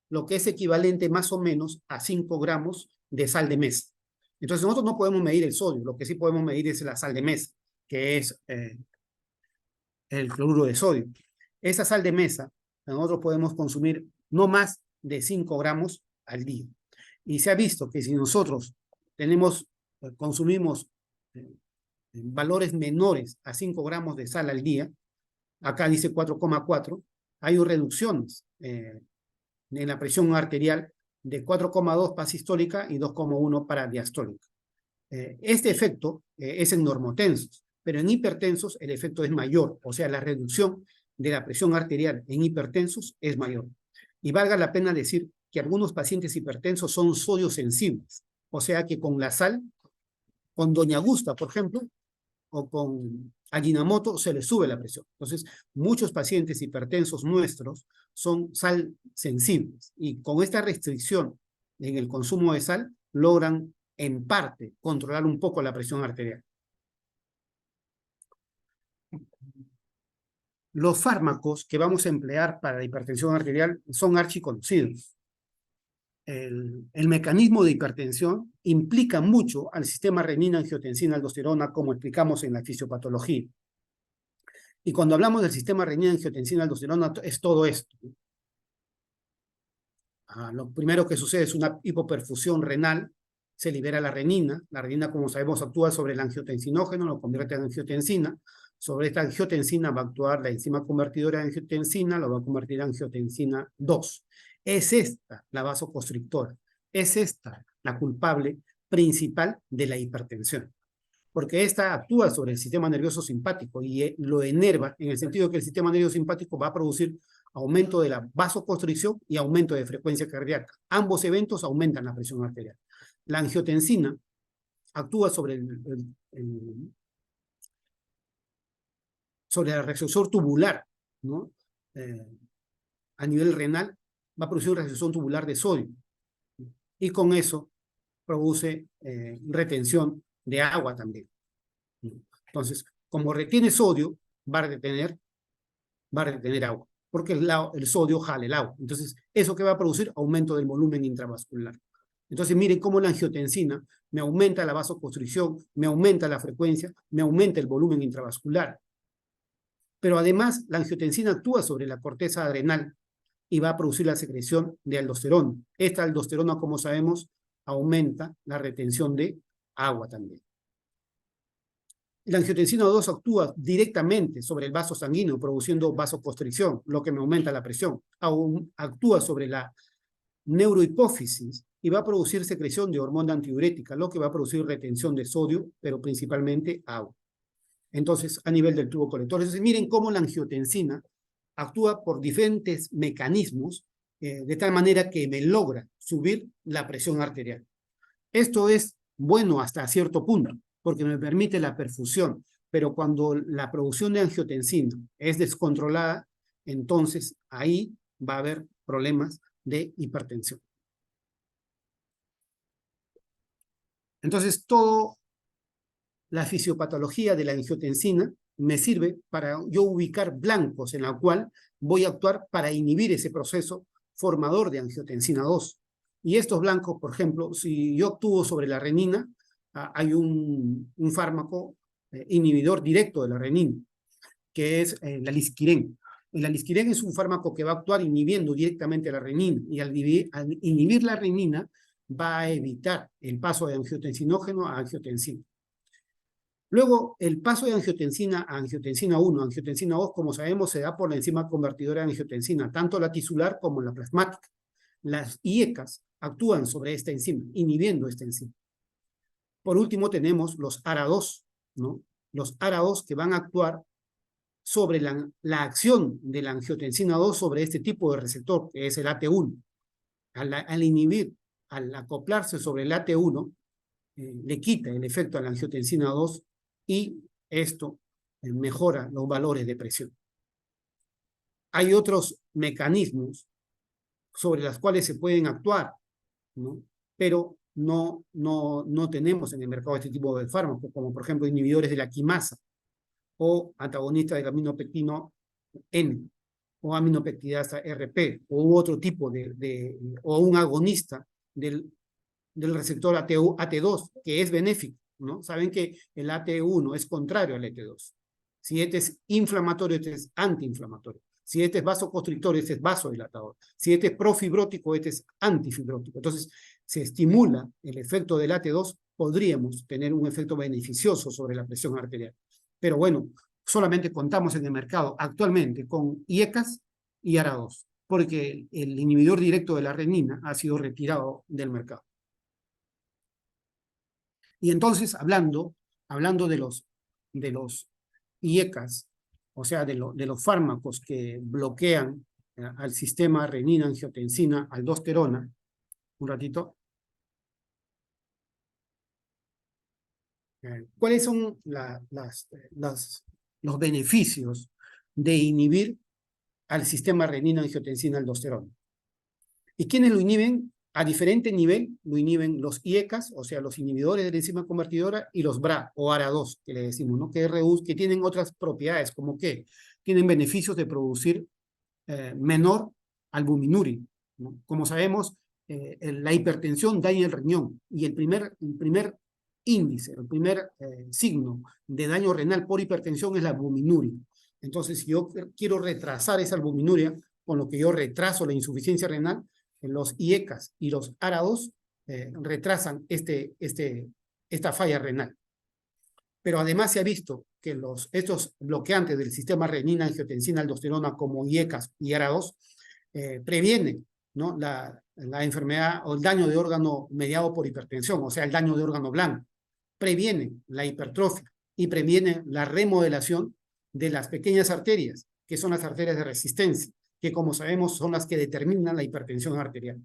Speaker 1: lo que es equivalente más o menos a 5 gramos de sal de mesa. Entonces nosotros no podemos medir el sodio, lo que sí podemos medir es la sal de mesa, que es el cloruro de sodio. Esa sal de mesa nosotros podemos consumir no más de 5 gramos al día. Y se ha visto que si nosotros consumimos valores menores a 5 gramos de sal al día, acá dice 4,4, hay reducciones en la presión arterial de 4,2 para sistólica y 2,1 para diastólica. Este efecto es en normotensos, pero en hipertensos el efecto es mayor, o sea, la reducción de la presión arterial en hipertensos es mayor. Y valga la pena decir que algunos pacientes hipertensos son sodio sensibles, o sea que con la sal, con Doña Gusta, por ejemplo, o con Ajinomoto se les sube la presión. Entonces, muchos pacientes hipertensos nuestros son sal sensibles y con esta restricción en el consumo de sal logran en parte controlar un poco la presión arterial. Los fármacos que vamos a emplear para la hipertensión arterial son archiconocidos. El mecanismo de hipertensión implica mucho al sistema renina-angiotensina-aldosterona, como explicamos en la fisiopatología. Y cuando hablamos del sistema renina-angiotensina-aldosterona es todo esto. Lo primero que sucede es una hipoperfusión renal, se libera la renina, como sabemos actúa sobre el angiotensinógeno, lo convierte en angiotensina, sobre esta angiotensina va a actuar la enzima convertidora de angiotensina, lo va a convertir en angiotensina 2. Es esta la vasoconstrictora, es esta la culpable principal de la hipertensión, porque esta actúa sobre el sistema nervioso simpático y lo enerva en el sentido que el sistema nervioso simpático va a producir aumento de la vasoconstricción y aumento de frecuencia cardíaca. Ambos eventos aumentan la presión arterial. La angiotensina actúa sobre sobre el receptor tubular, ¿no? A nivel renal va a producir recepción tubular de sodio y con eso produce retención de agua también. Entonces, como retiene sodio, va a retener agua, porque el sodio jala el agua. Entonces, ¿eso qué va a producir? Aumento del volumen intravascular. Entonces, miren cómo la angiotensina me aumenta la vasoconstricción, me aumenta la frecuencia, me aumenta el volumen intravascular. Pero además, la angiotensina actúa sobre la corteza adrenal y va a producir la secreción de aldosterona. Esta aldosterona, como sabemos, aumenta la retención de agua también. La angiotensina 2 actúa directamente sobre el vaso sanguíneo, produciendo vasoconstricción, lo que me aumenta la presión. Actúa sobre la neurohipófisis y va a producir secreción de hormona antidiurética, lo que va a producir retención de sodio, pero principalmente agua. Entonces, a nivel del tubo colector. Entonces, miren cómo la angiotensina actúa por diferentes mecanismos de tal manera que me logra subir la presión arterial. Esto es bueno hasta cierto punto, porque me permite la perfusión, pero cuando la producción de angiotensina es descontrolada, entonces ahí va a haber problemas de hipertensión. Entonces, toda la fisiopatología de la angiotensina me sirve para yo ubicar blancos en la cual voy a actuar para inhibir ese proceso formador de angiotensina 2. Y estos blancos, por ejemplo, si yo actúo sobre la renina, hay un fármaco inhibidor directo de la renina, que es la lisquirén. La lisquirén es un fármaco que va a actuar inhibiendo directamente la renina, y al inhibir la renina va a evitar el paso de angiotensinógeno a angiotensina. Luego, el paso de angiotensina a angiotensina 1, angiotensina 2, como sabemos, se da por la enzima convertidora de angiotensina, tanto la tisular como la plasmática. Las IECAS actúan sobre esta enzima, inhibiendo esta enzima. Por último, tenemos los ARA2, ¿no? Los ARA2 que van a actuar sobre la acción de la angiotensina 2 sobre este tipo de receptor, que es el AT1. Al inhibir, al acoplarse sobre el AT1, le quita el efecto a la angiotensina 2 y esto mejora los valores de presión. Hay otros mecanismos sobre los cuales se pueden actuar, ¿no? Pero no tenemos en el mercado este tipo de fármacos, como por ejemplo inhibidores de la quimasa o antagonistas del aminopectino N o aminopeptidasa RP o otro tipo o un agonista del receptor AT2, que es benéfico, ¿no? Saben que el AT1 es contrario al AT2. Si este es inflamatorio, este es antiinflamatorio. Si este es vasoconstrictor, este es vasodilatador. Si este es profibrótico, este es antifibrótico. Entonces, se estimula el efecto del AT2, podríamos tener un efecto beneficioso sobre la presión arterial. Pero bueno, solamente contamos en el mercado actualmente con IECAS y ARA2, porque el inhibidor directo de la renina ha sido retirado del mercado. Y entonces, hablando de los IECAS, o sea, de los fármacos que bloquean al sistema renina-angiotensina, aldosterona, un ratito. ¿Cuáles son los beneficios de inhibir al sistema renina-angiotensina, aldosterona? ¿Y quiénes lo inhiben? A diferente nivel lo inhiben los IECAS, o sea, los inhibidores de la enzima convertidora, y los BRA o ARA2, que le decimos, ¿no? Que tienen otras propiedades, como que tienen beneficios de producir menor albuminuria, ¿no? Como sabemos, la hipertensión daña el riñón, y el primer índice, el primer signo de daño renal por hipertensión es la albuminuria. Entonces, si yo quiero retrasar esa albuminuria, con lo que yo retraso la insuficiencia renal, los IECAS y los ARA2 retrasan esta falla renal. Pero además se ha visto que estos bloqueantes del sistema renina-angiotensina-aldosterona como IECAS y ARA2 previenen, ¿no? la enfermedad o el daño de órgano mediado por hipertensión, o sea, el daño de órgano blando. Previenen la hipertrofia y previenen la remodelación de las pequeñas arterias, que son las arterias de resistencia, que como sabemos son las que determinan la hipertensión arterial.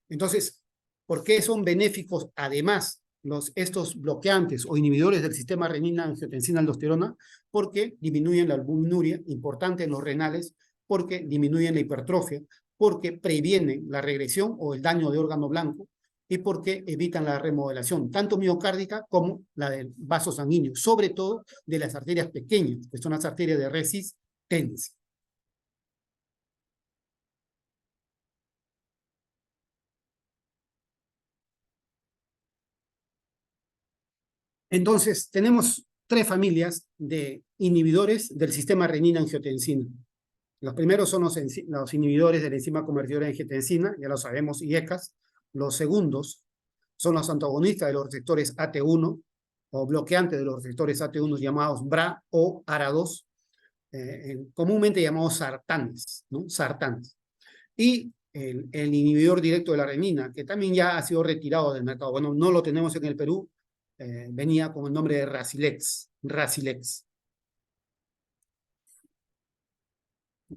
Speaker 1: Entonces, ¿por qué son benéficos además estos bloqueantes o inhibidores del sistema renina-angiotensina-aldosterona? Porque disminuyen la albuminuria, importante en los renales, porque disminuyen la hipertrofia, porque previenen la regresión o el daño de órgano blanco, y porque evitan la remodelación, tanto miocárdica como la del vaso sanguíneo, sobre todo de las arterias pequeñas, que son las arterias de resistencia. Entonces, tenemos tres familias de inhibidores del sistema renina-angiotensina. Los primeros son los inhibidores de la enzima convertidora de angiotensina, ya lo sabemos, IECAS. Los segundos son los antagonistas de los receptores AT1 o bloqueantes de los receptores AT1 llamados BRA o ARA2, comúnmente llamados sartanes, ¿no? Sartanes. Y el inhibidor directo de la renina, que también ya ha sido retirado del mercado. Bueno, no lo tenemos en el Perú, venía con el nombre de Rasilex.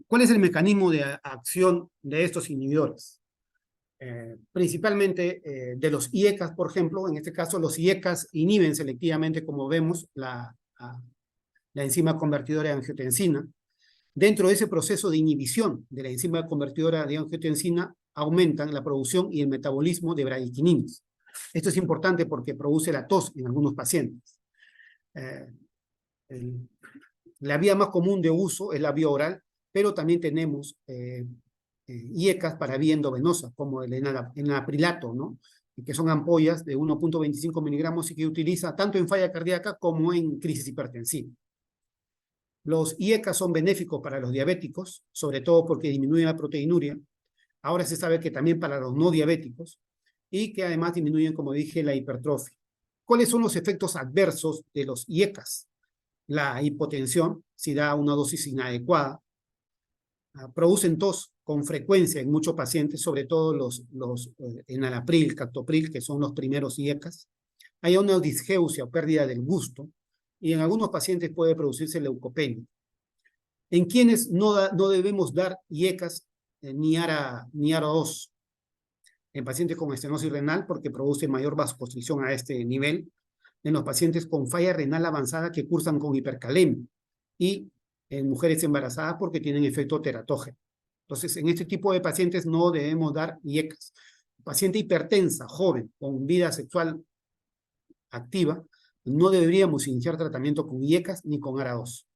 Speaker 1: ¿Cuál es el mecanismo de acción de estos inhibidores? Principalmente de los IECAS, por ejemplo. En este caso, los IECAS inhiben selectivamente, como vemos, la enzima convertidora de angiotensina. Dentro de ese proceso de inhibición de la enzima convertidora de angiotensina, aumentan la producción y el metabolismo de bradykininas. Esto es importante porque produce la tos en algunos pacientes. La vía más común de uso es la vía oral, pero también tenemos IECAS para vía endovenosa, como el enalaprilato, ¿no? Que son ampollas de 1.25 miligramos y que utiliza tanto en falla cardíaca como en crisis hipertensiva. Los IECAS son benéficos para los diabéticos, sobre todo porque disminuyen la proteinuria. Ahora se sabe que también para los no diabéticos, y que además disminuyen, como dije, la hipertrofia. ¿Cuáles son los efectos adversos de los IECAS? La hipotensión, si da una dosis inadecuada, producen tos con frecuencia en muchos pacientes, sobre todo los enalapril, captopril, que son los primeros IECAS. Hay una disgeusia o pérdida del gusto, y en algunos pacientes puede producirse leucopenia. En quienes no debemos dar IECAS ni ARA2, en pacientes con estenosis renal, porque produce mayor vasoconstricción a este nivel, en los pacientes con falla renal avanzada que cursan con hipercalemia, y en mujeres embarazadas porque tienen efecto teratógeno. Entonces, en este tipo de pacientes no debemos dar IECAS. Paciente hipertensa, joven, con vida sexual activa, no deberíamos iniciar tratamiento con IECAS ni con ARA2.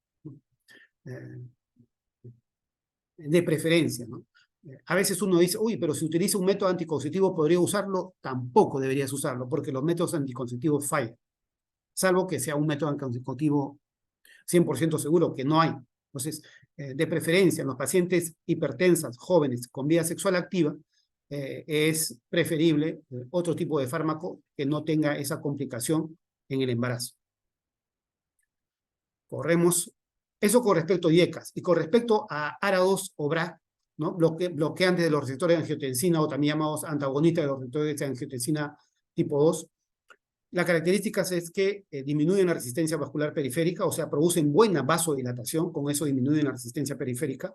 Speaker 1: De preferencia, ¿no? A veces uno dice, uy, pero si utiliza un método anticonceptivo, ¿podría usarlo? Tampoco deberías usarlo, porque los métodos anticonceptivos fallan, salvo que sea un método anticonceptivo 100% seguro, que no hay. Entonces, de preferencia, en los pacientes hipertensas, jóvenes, con vida sexual activa, es preferible otro tipo de fármaco que no tenga esa complicación en el embarazo. Corremos. Eso con respecto a IECAS. Y con respecto a ARA2 o BRAC, ¿no? Bloqueantes de los receptores de angiotensina, o también llamados antagonistas de los receptores de angiotensina tipo 2, la característica es que disminuyen la resistencia vascular periférica, o sea, producen buena vasodilatación, con eso disminuyen la resistencia periférica.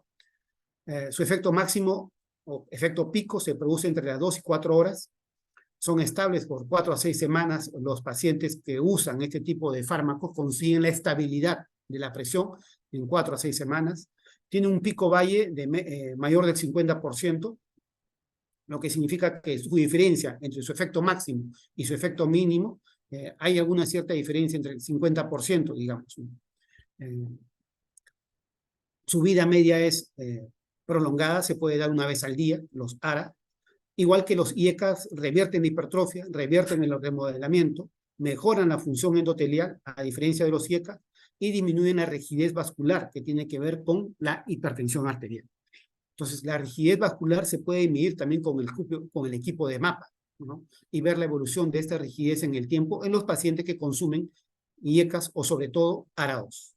Speaker 1: Su efecto máximo o efecto pico se produce entre las 2 y 4 horas. Son estables por 4 a 6 semanas. Los pacientes que usan este tipo de fármacos consiguen la estabilidad de la presión en 4 a 6 semanas. Tiene un pico valle de mayor del 50%, lo que significa que su diferencia entre su efecto máximo y su efecto mínimo, hay alguna cierta diferencia entre el 50%, digamos. Su vida media es prolongada, se puede dar una vez al día, los ARA. Igual que los IECAS revierten la hipertrofia, revierten el remodelamiento, mejoran la función endotelial, a diferencia de los IECAS, y disminuyen la rigidez vascular, que tiene que ver con la hipertensión arterial. Entonces, la rigidez vascular se puede medir también con el equipo de MAPA, ¿no? Y ver la evolución de esta rigidez en el tiempo en los pacientes que consumen IECAS o sobre todo ARA2.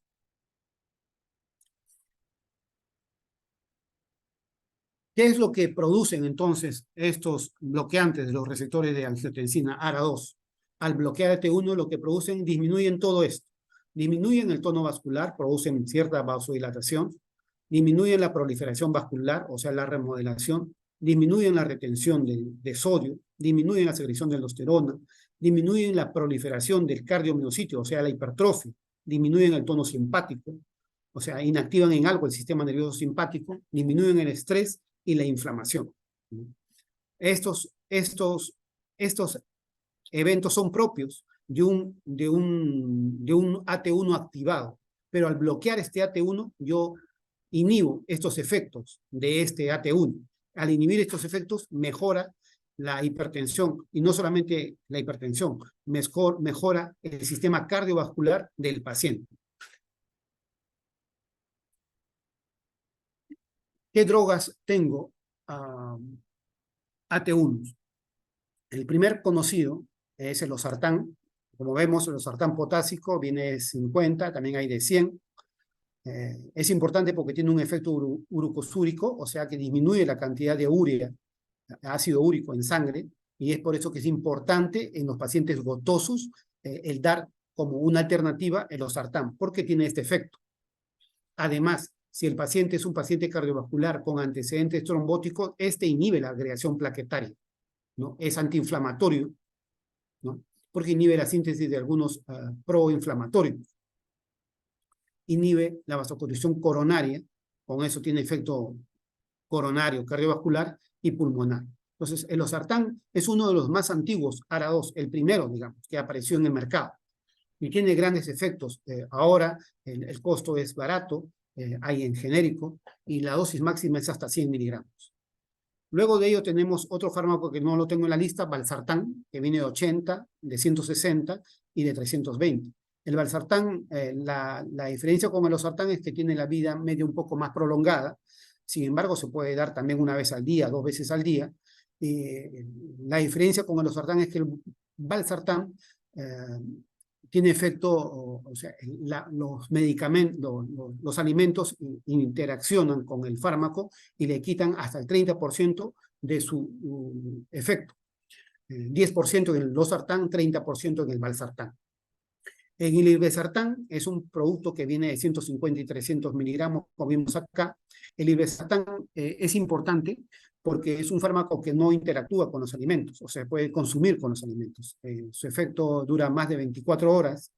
Speaker 1: ¿Qué es lo que producen entonces estos bloqueantes de los receptores de angiotensina ARA2? Al bloquear AT1, lo que producen, disminuyen todo esto. Disminuyen el tono vascular, producen cierta vasodilatación, disminuyen la proliferación vascular, o sea, la remodelación, disminuyen la retención de sodio, disminuyen la secreción de aldosterona, disminuyen la proliferación del cardiomiocitio, o sea, la hipertrofia, disminuyen el tono simpático, o sea, inactivan en algo el sistema nervioso simpático, disminuyen el estrés y la inflamación. Estos eventos son propios de un AT1 activado, pero al bloquear este AT1, yo inhibo estos efectos de este AT1. Al inhibir estos efectos, mejora la hipertensión, y no solamente la hipertensión, mejora el sistema cardiovascular del paciente. ¿Qué drogas tengo? AT1. El primer conocido es el losartán. Como vemos, el losartán potásico viene de 50, también hay de 100. Es importante porque tiene un efecto urucosúrico, o sea que disminuye la cantidad de urea, ácido úrico en sangre, y es por eso que es importante en los pacientes gotosos el dar como una alternativa el losartán, porque tiene este efecto. Además, Si el paciente es un paciente cardiovascular con antecedentes trombóticos, este inhibe la agregación plaquetaria, ¿no? Es antiinflamatorio, ¿no? Porque inhibe la síntesis de algunos proinflamatorios. Inhibe la vasoconstricción coronaria, con eso tiene efecto coronario, cardiovascular y pulmonar. Entonces, el losartán es uno de los más antiguos ARA2, el primero, digamos, que apareció en el mercado. Y tiene grandes efectos. Ahora el costo es barato, hay en genérico, y la dosis máxima es hasta 100 miligramos. Luego de ello tenemos otro fármaco que no lo tengo en la lista, valsartán, que viene de 80, de 160 y de 320. El valsartán, la diferencia con el losartán es que tiene la vida media un poco más prolongada. Sin embargo, se puede dar también una vez al día, 2 veces al día. La diferencia con el losartán es que el valsartán tiene efecto, o sea, los medicamentos, los alimentos interaccionan con el fármaco y le quitan hasta el 30% de su efecto. 10% en el losartán, 30% en el valsartán. En el irbesartán es un producto que viene de 150 y 300 miligramos, como vimos acá. El irbesartán es importante porque es un fármaco que no interactúa con los alimentos, o sea, puede consumir con los alimentos. Su efecto dura más de 24 horas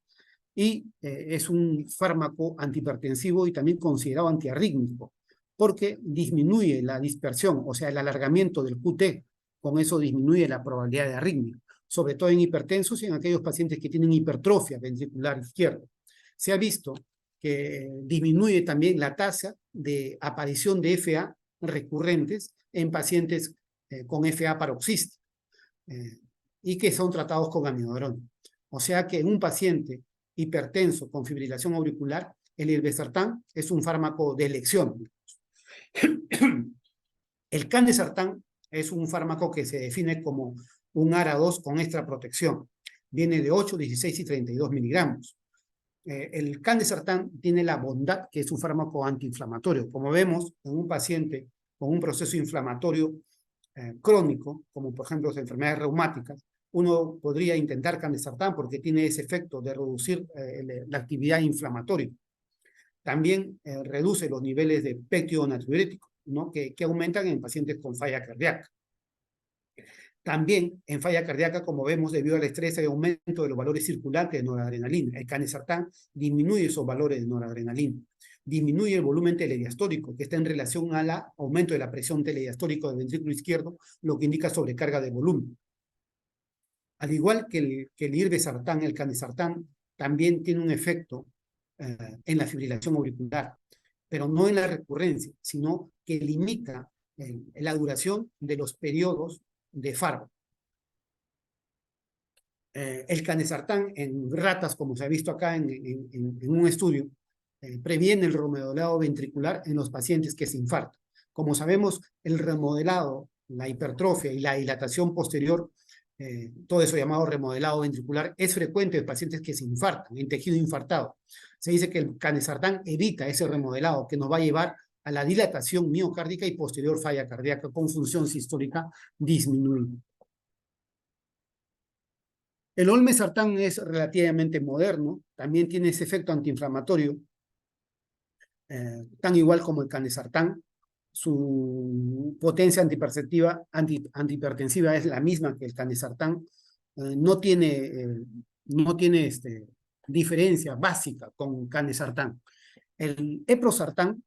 Speaker 1: y es un fármaco antihipertensivo y también considerado antiarrítmico, porque disminuye la dispersión, o sea, el alargamiento del QT, con eso disminuye la probabilidad de arritmia, sobre todo en hipertensos y en aquellos pacientes que tienen hipertrofia ventricular izquierda. Se ha visto que disminuye también la tasa de aparición de FA recurrentes en pacientes con FA paroxística y que son tratados con amiodarona. O sea que en un paciente hipertenso con fibrilación auricular, el irbesartán es un fármaco de elección. El candesartán es un fármaco que se define como un ARA2 con extra protección. Viene de 8, 16 y 32 miligramos. El candesartán tiene la bondad que es un fármaco antiinflamatorio. Como vemos, en un paciente con un proceso inflamatorio crónico, como por ejemplo las enfermedades reumáticas, uno podría intentar candesartán porque tiene ese efecto de reducir la actividad inflamatoria. También reduce los niveles de péptido natriurético, ¿no? que aumentan en pacientes con falla cardíaca. También en falla cardíaca, como vemos, debido al estrés hay aumento de los valores circulantes de noradrenalina. El candesartán disminuye esos valores de noradrenalina. Disminuye el volumen telediastólico, que está en relación al aumento de la presión telediastólica del ventrículo izquierdo, lo que indica sobrecarga de volumen. Al igual que el irbesartán, el candesartán también tiene un efecto en la fibrilación auricular, pero no en la recurrencia, sino que limita la duración de los periodos de fármaco. El candesartán en ratas, como se ha visto acá en un estudio, previene el remodelado ventricular en los pacientes que se infartan. Como sabemos, el remodelado, la hipertrofia y la dilatación posterior, todo eso llamado remodelado ventricular, es frecuente en pacientes que se infartan, en tejido infartado. Se dice que el candesartán evita ese remodelado que nos va a llevar a la dilatación miocárdica y posterior falla cardíaca con función sistólica disminuida. El olmesartán es relativamente moderno, también tiene ese efecto antiinflamatorio, tan igual como el candesartán. Su potencia antihipertensiva es la misma que el candesartán. No tiene diferencia básica con candesartán. El eprosartán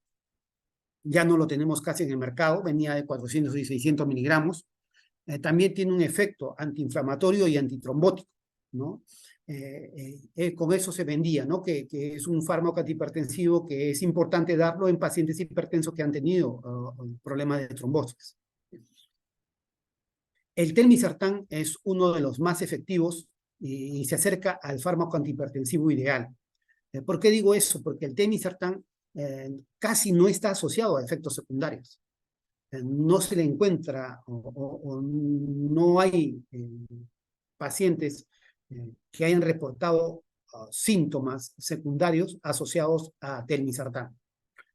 Speaker 1: ya no lo tenemos casi en el mercado, venía de 400 y 600 miligramos. También tiene un efecto antiinflamatorio y antitrombótico, ¿no? Con eso se vendía, ¿no? Que es un fármaco antihipertensivo que es importante darlo en pacientes hipertensos que han tenido problemas de trombosis. El telmisartán es uno de los más efectivos y se acerca al fármaco antihipertensivo ideal. ¿Por qué digo eso? Porque el telmisartán casi no está asociado a efectos secundarios. No se le encuentra o no hay pacientes que hayan reportado síntomas secundarios asociados a telmisartán.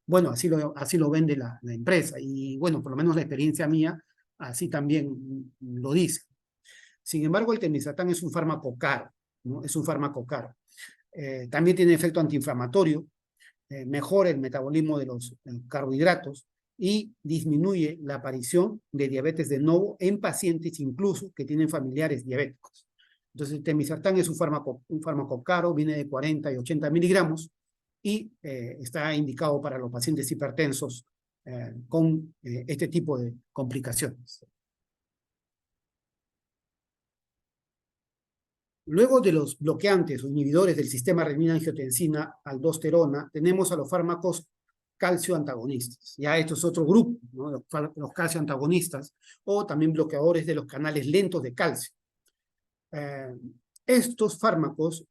Speaker 1: Bueno, así lo vende la empresa y bueno, por lo menos la experiencia mía así también lo dice. Sin embargo, el telmisartán es un fármaco caro, ¿no? Es un fármaco caro. También tiene efecto antiinflamatorio. mejora el metabolismo de los carbohidratos y disminuye la aparición de diabetes de nuevo en pacientes incluso que tienen familiares diabéticos. Entonces, el temizartán es un fármaco caro, viene de 40 y 80 miligramos y está indicado para los pacientes hipertensos con este tipo de complicaciones. Luego de los bloqueantes o inhibidores del sistema renina-angiotensina, aldosterona, tenemos a los fármacos calcio antagonistas. Ya esto es otro grupo, ¿no? Los calcio antagonistas o también bloqueadores de los canales lentos de calcio. Estos fármacos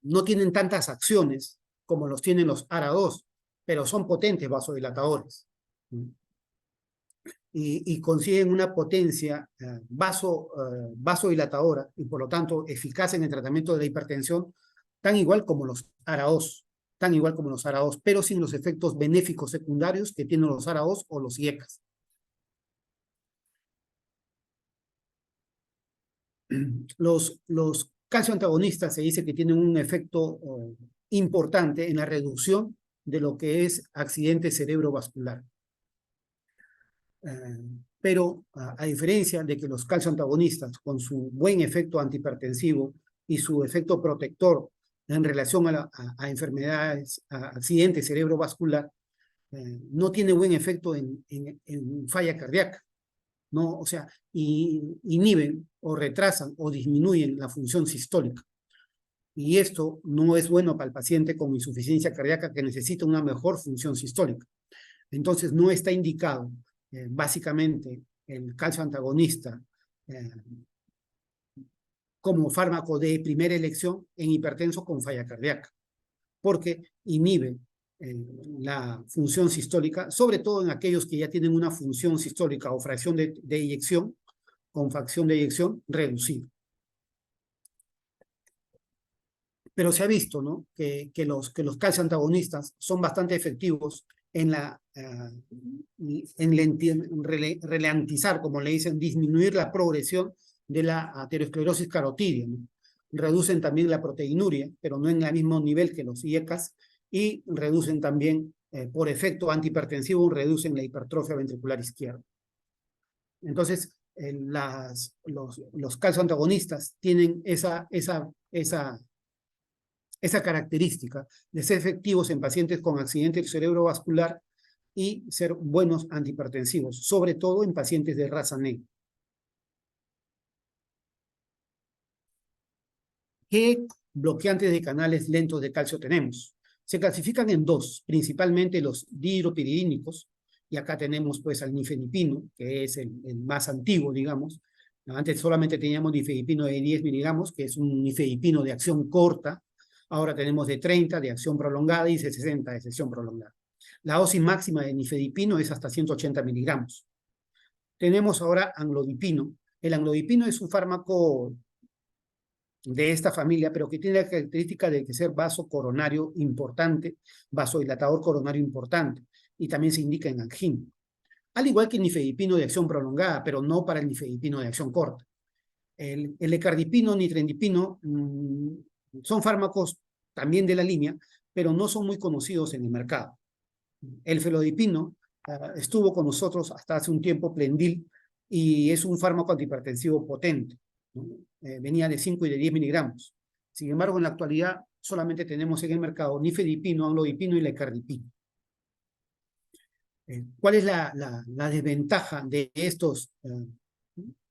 Speaker 1: no tienen tantas acciones como los tienen los ARA2, pero son potentes vasodilatadores. Y consiguen una potencia vasodilatadora y por lo tanto eficaz en el tratamiento de la hipertensión, tan igual como los ARA2, pero sin los efectos benéficos secundarios que tienen los ARA2 o los IECAS. Los calcio antagonistas se dice que tienen un efecto importante en la reducción de lo que es accidente cerebrovascular. Pero a diferencia de que los calcio antagonistas, con su buen efecto antihipertensivo y su efecto protector en relación a enfermedades, a accidente cerebrovascular, no tiene buen efecto en falla cardíaca, ¿no? O sea, inhiben o retrasan o disminuyen la función sistólica. Y esto no es bueno para el paciente con insuficiencia cardíaca que necesita una mejor función sistólica. Entonces, no está indicado básicamente el calcio antagonista como fármaco de primera elección en hipertensos con falla cardíaca, porque inhibe la función sistólica, sobre todo en aquellos que ya tienen una función sistólica o fracción de eyección, con fracción de eyección reducida. Pero se ha visto, ¿no?, que los calcio antagonistas son bastante efectivos en ralentizar, como le dicen, disminuir la progresión de la aterosclerosis carotidia, ¿no? Reducen también la proteinuria, pero no en el mismo nivel que los IECAS, y reducen también, por efecto antihipertensivo, reducen la hipertrofia ventricular izquierda. Entonces, los calcio antagonistas tienen esa característica de ser efectivos en pacientes con accidente cerebrovascular y ser buenos antihipertensivos, sobre todo en pacientes de raza negra. ¿Qué bloqueantes de canales lentos de calcio tenemos? Se clasifican en dos, principalmente los dihidropiridínicos, y acá tenemos pues al nifedipino, que es el más antiguo, digamos. Antes solamente teníamos nifedipino de 10 miligramos, que es un nifedipino de acción corta. Ahora tenemos de 30 de acción prolongada y de 60 de acción prolongada. La dosis máxima de nifedipino es hasta 180 miligramos. Tenemos ahora amlodipino. El amlodipino es un fármaco de esta familia, pero que tiene la característica de ser vasocoronario importante, vasodilatador coronario importante, y también se indica en angina. Al igual que el nifedipino de acción prolongada, pero no para el nifedipino de acción corta. El ecardipino, nitrendipino, son fármacos también de la línea, pero no son muy conocidos en el mercado. El felodipino estuvo con nosotros hasta hace un tiempo, Plendil, y es un fármaco antihipertensivo potente, ¿no? Venía de 5 y de 10 miligramos. Sin embargo, en la actualidad solamente tenemos en el mercado nifedipino, amlodipino y lecardipino. ¿Cuál es la desventaja de estos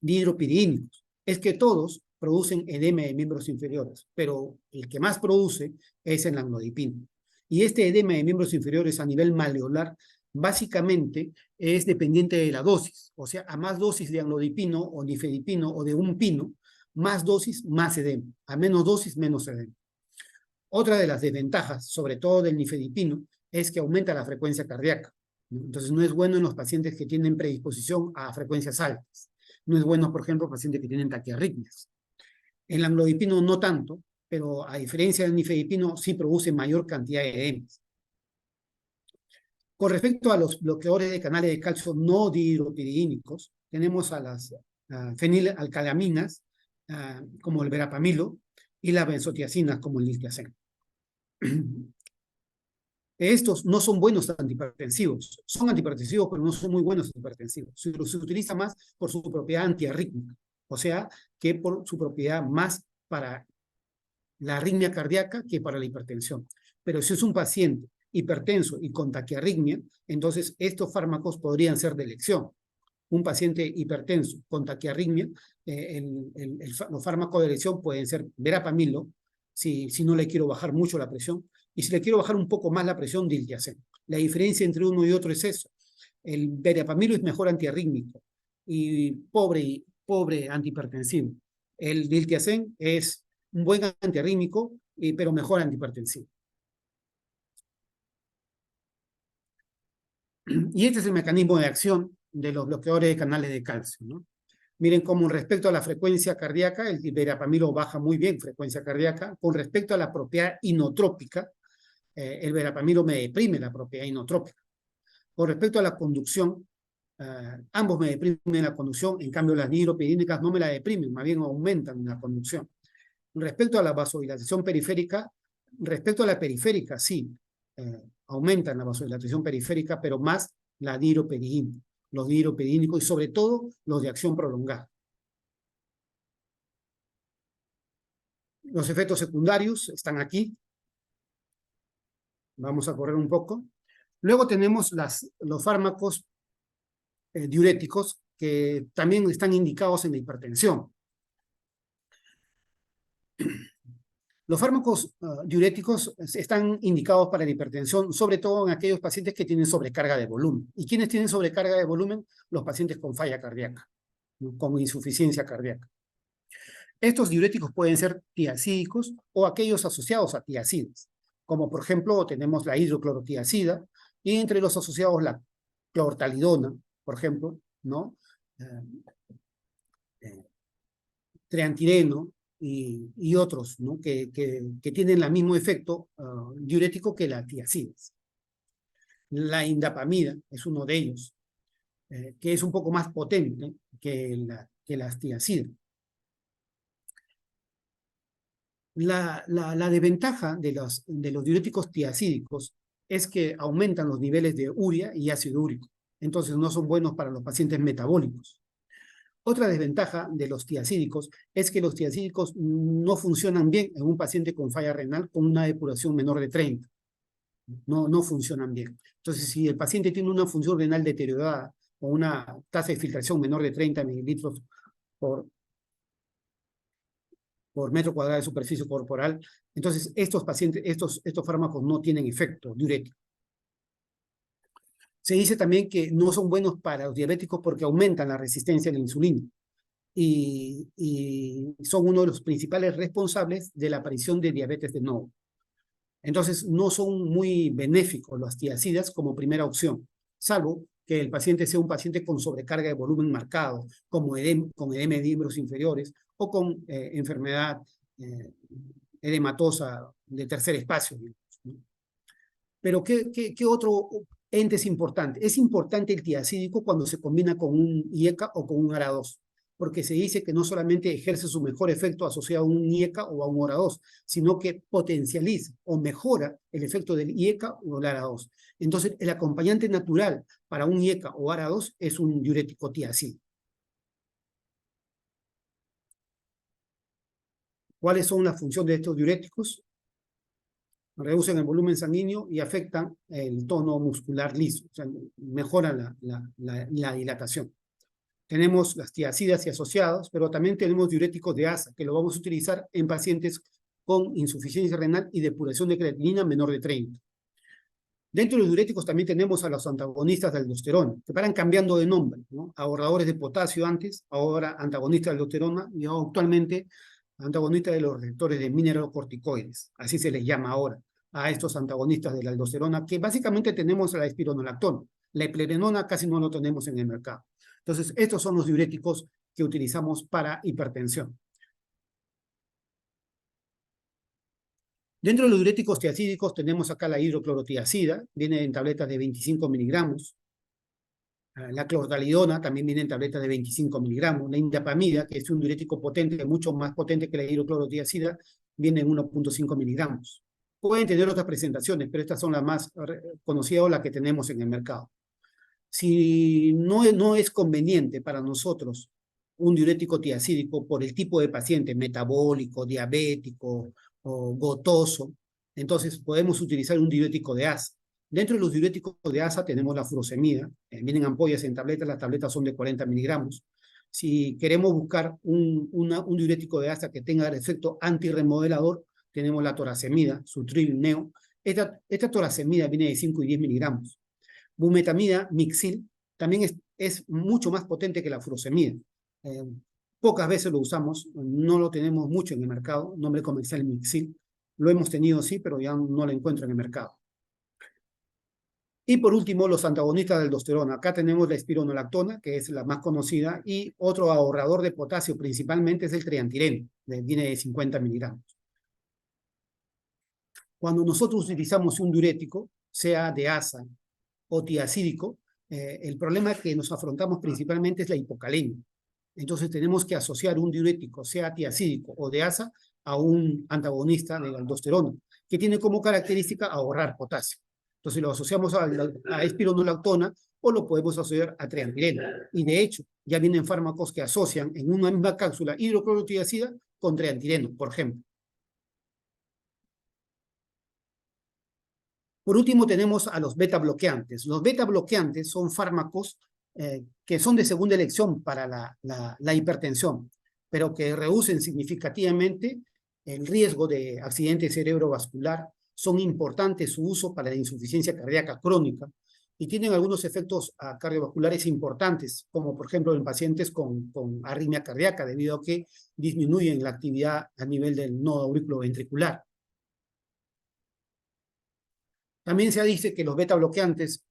Speaker 1: dihidropiridínicos? Es que todos producen edema de miembros inferiores, pero el que más produce es el amlodipino. Y este edema de miembros inferiores a nivel maleolar básicamente es dependiente de la dosis. O sea, a más dosis de amlodipino o nifedipino o de un pino, más dosis, más edema. A menos dosis, menos edema. Otra de las desventajas, sobre todo del nifedipino, es que aumenta la frecuencia cardíaca. Entonces no es bueno en los pacientes que tienen predisposición a frecuencias altas. No es bueno, por ejemplo, pacientes que tienen taquiarritmias. El amlodipino no tanto, pero a diferencia del nifedipino sí produce mayor cantidad de edemas. Con respecto a los bloqueadores de canales de calcio no dihidropiridínicos, tenemos a las fenilalcalaminas, como el verapamilo, y las benzotiacinas, como el litiazem. Estos no son buenos antihipertensivos. Son antihipertensivos, pero no son muy buenos antihipertensivos. Se utiliza más por su propiedad antiarrítmica, o sea, que por su propiedad más para la arritmia cardíaca que para la hipertensión. Pero si es un paciente hipertenso y con taquiarritmia, entonces estos fármacos podrían ser de elección. Un paciente hipertenso con taquiarritmia, los fármacos de elección pueden ser verapamilo, si no le quiero bajar mucho la presión, y si le quiero bajar un poco más la presión, diltiazem. La diferencia entre uno y otro es eso. El verapamilo es mejor antiarrítmico y pobre antihipertensivo. El diltiazem es un buen antiarrítmico, pero mejor antihipertensivo. Y este es el mecanismo de acción de los bloqueadores de canales de calcio, ¿no? Miren cómo respecto a la frecuencia cardíaca, el verapamilo baja muy bien frecuencia cardíaca. Con respecto a la propiedad inotrópica, el verapamilo me deprime la propiedad inotrópica. Con respecto a la conducción, ambos me deprimen la conducción, en cambio las dihidropidínicas no me la deprimen, más bien aumentan la conducción. Respecto a la vasodilatación periférica, respecto a la periférica, sí, aumentan la vasodilatación periférica, pero más la dihidropidina, los dihidropidínicos y sobre todo los de acción prolongada. Los efectos secundarios están aquí. Vamos a correr un poco. Luego tenemos los fármacos diuréticos que también están indicados en la hipertensión. Los fármacos diuréticos están indicados para la hipertensión, sobre todo en aquellos pacientes que tienen sobrecarga de volumen. ¿Y quiénes tienen sobrecarga de volumen? Los pacientes con falla cardíaca, ¿no? Con insuficiencia cardíaca. Estos diuréticos pueden ser tiacídicos o aquellos asociados a tiacidas, como por ejemplo tenemos la hidroclorotiacida y entre los asociados la clortalidona, por ejemplo, ¿no? Treantireno y otros, ¿no? que tienen el mismo efecto diurético que las tiacidas. La indapamida es uno de ellos, que es un poco más potente que las tiacidas. La desventaja de los diuréticos tiacídicos es que aumentan los niveles de urea y ácido úrico, entonces no son buenos para los pacientes metabólicos. Otra desventaja de los tiacídicos es que los tiacídicos no funcionan bien en un paciente con falla renal con una depuración menor de 30. No funcionan bien. Entonces, si el paciente tiene una función renal deteriorada o una tasa de filtración menor de 30 mililitros por metro cuadrado de superficie corporal, entonces estos fármacos no tienen efecto diurético. Se dice también que no son buenos para los diabéticos porque aumentan la resistencia a la insulina y son uno de los principales responsables de la aparición de diabetes de nuevo. Entonces no son muy benéficos las tiacidas como primera opción, salvo que el paciente sea un paciente con sobrecarga de volumen marcado, como con edema de miembros inferiores o con enfermedad edematosa de tercer espacio. ¿No? Pero ¿qué otro ente es importante? Es importante el tiacídico cuando se combina con un IECA o con un ARA2, porque se dice que no solamente ejerce su mejor efecto asociado a un IECA o a un ARA2, sino que potencializa o mejora el efecto del IECA o el ARA2. Entonces, el acompañante natural para un IECA o ARA2 es un diurético tiacídico. ¿Cuáles son las funciones de estos diuréticos? Reducen el volumen sanguíneo y afectan el tono muscular liso, o sea, mejoran la dilatación. Tenemos las tiacidas y asociados, pero también tenemos diuréticos de ASA, que lo vamos a utilizar en pacientes con insuficiencia renal y depuración de creatinina menor de 30. Dentro de los diuréticos también tenemos a los antagonistas de aldosterona, que paran cambiando de nombre, ¿no? Ahorradores de potasio antes, ahora antagonistas de aldosterona y actualmente antagonistas de los receptores de mineralocorticoides, así se les llama ahora a estos antagonistas de la aldosterona, que básicamente tenemos a la espironolactona. La eplerenona casi no lo tenemos en el mercado. Entonces, estos son los diuréticos que utilizamos para hipertensión. Dentro de los diuréticos tiacídicos tenemos acá la hidroclorotiacida, viene en tabletas de 25 miligramos. La clortalidona también viene en tabletas de 25 miligramos. La indapamida, que es un diurético potente, mucho más potente que la hidroclorotiacida, viene en 1.5 miligramos. Pueden tener otras presentaciones, pero estas son las más conocidas o las que tenemos en el mercado. Si no es conveniente para nosotros un diurético tiacídico por el tipo de paciente, metabólico, diabético o gotoso, entonces podemos utilizar un diurético de asa. Dentro de los diuréticos de asa tenemos la furosemida, vienen ampollas en tabletas, las tabletas son de 40 miligramos. Si queremos buscar un diurético de asa que tenga el efecto antirremodelador, tenemos la toracemida, Sutril Neo. Esta toracemida viene de 5 y 10 miligramos. Bumetamida, Mixil, también es mucho más potente que la furosemida. Pocas veces lo usamos, no lo tenemos mucho en el mercado, nombre comercial Mixil. Lo hemos tenido, sí, pero ya no lo encuentro en el mercado. Y por último, los antagonistas de aldosterona. Acá tenemos la espironolactona, que es la más conocida, y otro ahorrador de potasio principalmente es el triantireno, viene de 50 miligramos. Cuando nosotros utilizamos un diurético, sea de asa o tiacídico, el problema que nos afrontamos principalmente es la hipocalemia. Entonces tenemos que asociar un diurético, sea tiacídico o de asa, a un antagonista de la aldosterona, que tiene como característica ahorrar potasio. Entonces lo asociamos a espironolactona o lo podemos asociar a triantireno. Y de hecho, ya vienen fármacos que asocian en una misma cápsula hidroclorotiazida con triantireno, por ejemplo. Por último, tenemos a los beta bloqueantes. Los beta bloqueantes son fármacos que son de segunda elección para la hipertensión, pero que reducen significativamente el riesgo de accidente cerebrovascular. Son importantes su uso para la insuficiencia cardíaca crónica y tienen algunos efectos cardiovasculares importantes, como por ejemplo en pacientes con arritmia cardíaca, debido a que disminuyen la actividad a nivel del nodo auriculoventricular. También se dice que los beta bloqueantes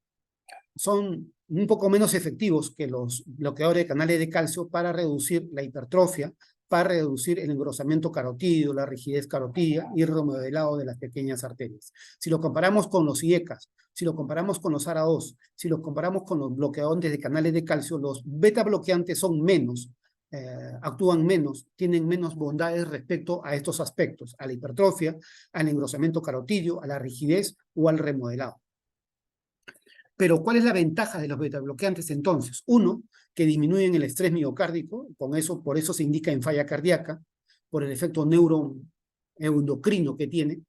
Speaker 1: son un poco menos efectivos que los bloqueadores de canales de calcio para reducir la hipertrofia, para reducir el engrosamiento carotídeo, la rigidez carotídea y el remodelado de las pequeñas arterias. Si lo comparamos con los IECAS, si lo comparamos con los ARA2, si lo comparamos con los bloqueadores de canales de calcio, los beta bloqueantes son menos, actúan menos, tienen menos bondades respecto a estos aspectos, a la hipertrofia, al engrosamiento carotídeo, a la rigidez o al remodelado. Pero ¿cuál es la ventaja de los betabloqueantes entonces? Uno, que disminuyen el estrés miocárdico, por eso se indica en falla cardíaca, por el efecto neuroendocrino que tiene.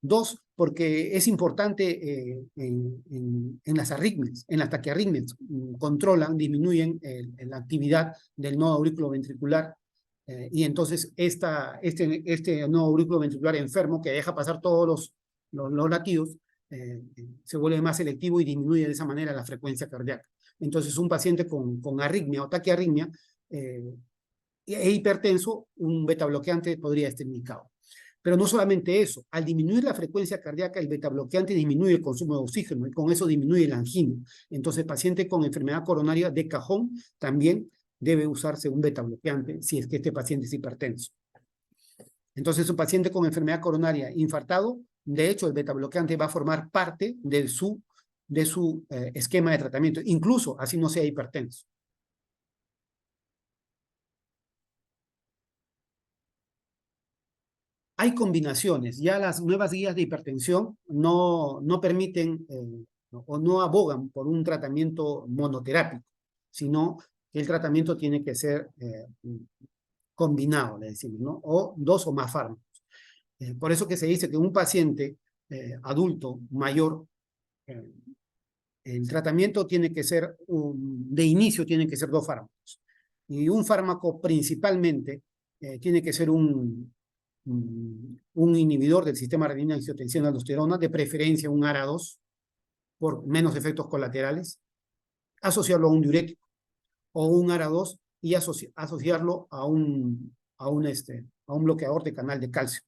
Speaker 1: Dos, porque es importante en las arritmias, en las taquiarritmias, controlan, disminuyen la actividad del nodo auriculoventricular, y entonces este nodo auriculoventricular enfermo que deja pasar todos los latidos, se vuelve más selectivo y disminuye de esa manera la frecuencia cardíaca. Entonces, un paciente con arritmia o taquiarritmia e hipertenso, un betabloqueante podría estar indicado. Pero no solamente eso, al disminuir la frecuencia cardíaca, el betabloqueante disminuye el consumo de oxígeno y con eso disminuye el angina. Entonces, el paciente con enfermedad coronaria de cajón también debe usarse un betabloqueante si es que este paciente es hipertenso. Entonces, un paciente con enfermedad coronaria infartado, de hecho, el betabloqueante va a formar parte de su esquema de tratamiento, incluso así no sea hipertenso. Hay combinaciones, ya las nuevas guías de hipertensión no permiten o no abogan por un tratamiento monoterápico, sino que el tratamiento tiene que ser combinado, le decimos, ¿no? O dos o más fármacos. Por eso que se dice que un paciente adulto mayor, el tratamiento tiene que ser, de inicio tienen que ser dos fármacos. Y un fármaco principalmente tiene que ser un inhibidor del sistema renina-angiotensina-aldosterona, de preferencia un ARA2, por menos efectos colaterales, asociarlo a un diurético o un ARA2 y asociarlo a un bloqueador de canal de calcio.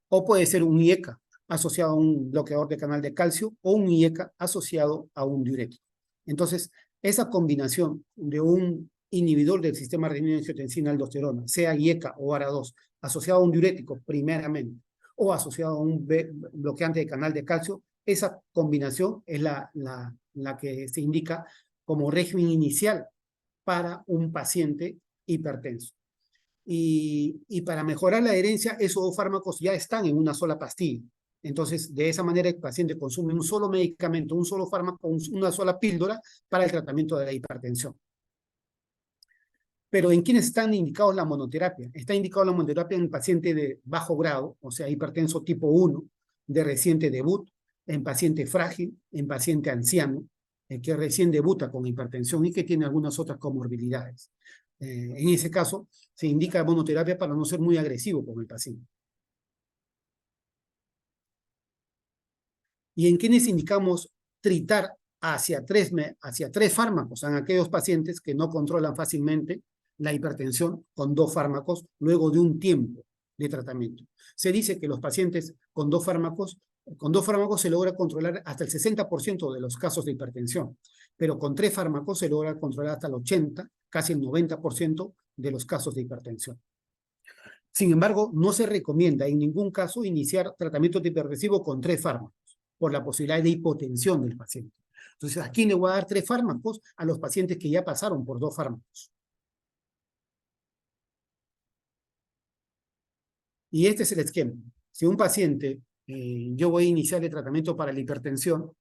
Speaker 1: O puede ser un IECA asociado a un bloqueador de canal de calcio o un IECA asociado a un diurético. Entonces, esa combinación de un inhibidor del sistema renina-angiotensina-aldosterona, sea IECA o ARA2, asociado a un diurético primeramente, o asociado a un bloqueante de canal de calcio, esa combinación es la que se indica como régimen inicial para un paciente hipertenso. Y para mejorar la adherencia, esos dos fármacos ya están en una sola pastilla. Entonces, de esa manera el paciente consume un solo medicamento, un solo fármaco, una sola píldora para el tratamiento de la hipertensión. Pero ¿en quiénes están indicados la monoterapia? Está indicado la monoterapia en paciente de bajo grado, o sea, hipertenso tipo 1, de reciente debut, en paciente frágil, en paciente anciano, que recién debuta con hipertensión y que tiene algunas otras comorbilidades. En ese caso, se indica monoterapia para no ser muy agresivo con el paciente. ¿Y en quiénes indicamos tritar hacia tres fármacos? En aquellos pacientes que no controlan fácilmente la hipertensión con 2 fármacos luego de un tiempo de tratamiento. Se dice que los pacientes con dos fármacos se logra controlar hasta el 60% de los casos de hipertensión, pero con 3 fármacos se logra controlar hasta el 80%, casi el 90% de los casos de hipertensión. Sin embargo, no se recomienda en ningún caso iniciar tratamiento antihipertensivo con 3 fármacos, por la posibilidad de hipotensión del paciente. Entonces, ¿a quién le voy a dar 3 fármacos? A los pacientes que ya pasaron por 2 fármacos. Y este es el esquema. Si un paciente, yo voy a iniciar el tratamiento para la hipertensión,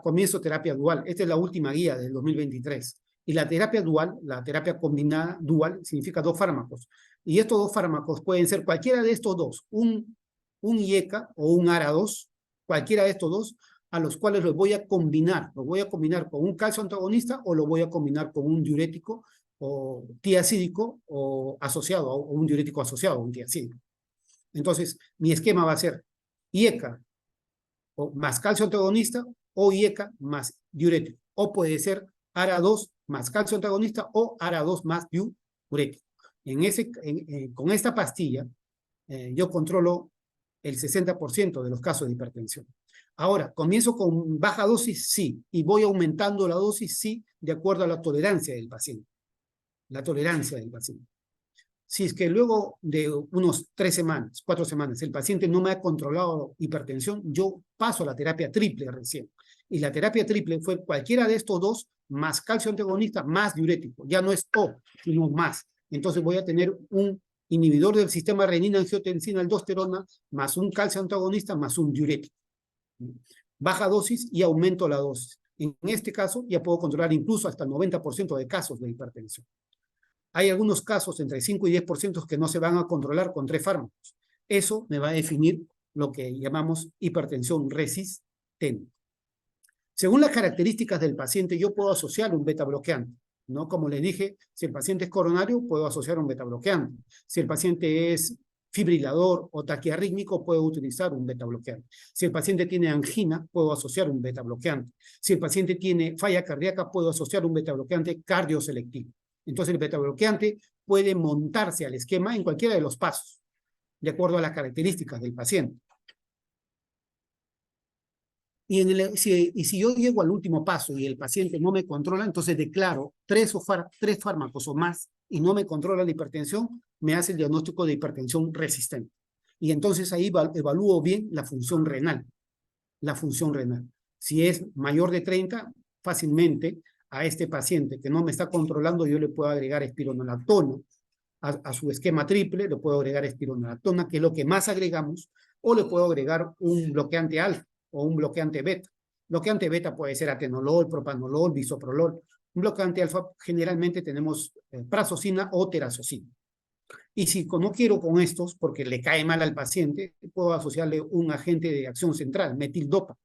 Speaker 1: comienzo terapia dual. Esta es la última guía del 2023. Y la terapia dual, la terapia combinada dual, significa 2 fármacos. Y estos 2 fármacos pueden ser cualquiera de estos dos, un IECA o un ARA2, cualquiera de estos dos, a los cuales los voy a combinar. Los voy a combinar con un calcio antagonista o lo voy a combinar con un diurético o tiacídico o asociado, o un diurético asociado a un tiacídico. Entonces, mi esquema va a ser IECA más calcio antagonista o IECA más diurético. O puede ser ARA2 más calcio antagonista o ARA2 más diurético. Con esta pastilla, yo controlo el 60% de los casos de hipertensión. Ahora, ¿comienzo con baja dosis? Sí. ¿Y voy aumentando la dosis? Sí, de acuerdo a la tolerancia del paciente. La tolerancia del paciente. Si es que luego de unos 3 semanas, 4 semanas, el paciente no me ha controlado hipertensión, yo paso a la terapia triple recién. Y la terapia triple fue cualquiera de estos dos, más calcio antagonista, más diurético. Ya no es O, sino más. Entonces voy a tener un inhibidor del sistema renina-angiotensina-aldosterona, más un calcio antagonista, más un diurético. Baja dosis y aumento la dosis. En este caso, ya puedo controlar incluso hasta el 90% de casos de hipertensión. Hay algunos casos, entre 5 y 10%, que no se van a controlar con 3 fármacos. Eso me va a definir lo que llamamos hipertensión resistente. Según las características del paciente, yo puedo asociar un beta bloqueante, ¿no? Como les dije, si el paciente es coronario, puedo asociar un beta bloqueante. Si el paciente es fibrilador o taquiarrítmico, puedo utilizar un beta bloqueante. Si el paciente tiene angina, puedo asociar un beta bloqueante. Si el paciente tiene falla cardíaca, puedo asociar un beta bloqueante cardioselectivo. Entonces el beta bloqueante puede montarse al esquema en cualquiera de los pasos, de acuerdo a las características del paciente. Y si yo llego al último paso y el paciente no me controla, entonces declaro 3 fármacos o más y no me controla la hipertensión, me hace el diagnóstico de hipertensión resistente. Y entonces ahí evalúo bien la función renal. La función renal. Si es mayor de 30, fácilmente a este paciente que no me está controlando, yo le puedo agregar espironolactona. A su esquema triple le puedo agregar espironolactona, que es lo que más agregamos, o le puedo agregar un bloqueante alfa o un bloqueante beta. Bloqueante beta puede ser atenolol, propanolol, bisoprolol. Un bloqueante alfa generalmente tenemos prazosina o terazocina. Y si no quiero con estos, porque le cae mal al paciente, puedo asociarle un agente de acción central, metildopa,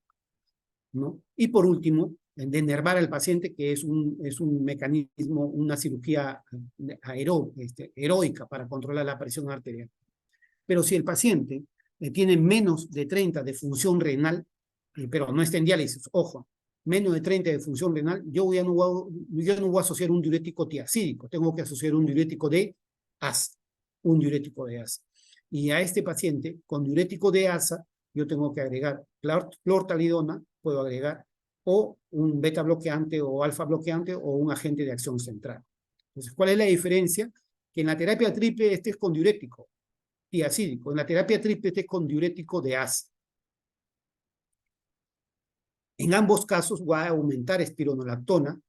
Speaker 1: ¿no? Y por último, denervar al paciente, que es un mecanismo, una cirugía heroica para controlar la presión arterial. Pero si el paciente tiene menos de 30 de función renal, pero no está en diálisis, ojo, menos de 30 de función renal, yo no voy a asociar un diurético tiacídico, tengo que asociar un diurético de ASA, Y a este paciente, con diurético de ASA, yo tengo que agregar clortalidona, puedo agregar o un beta bloqueante o alfa bloqueante o un agente de acción central. Entonces, ¿cuál es la diferencia? Que en la terapia triple este es con diurético tiacídico, en la terapia triple este es con diurético de ASA. En ambos casos voy a aumentar espironolactona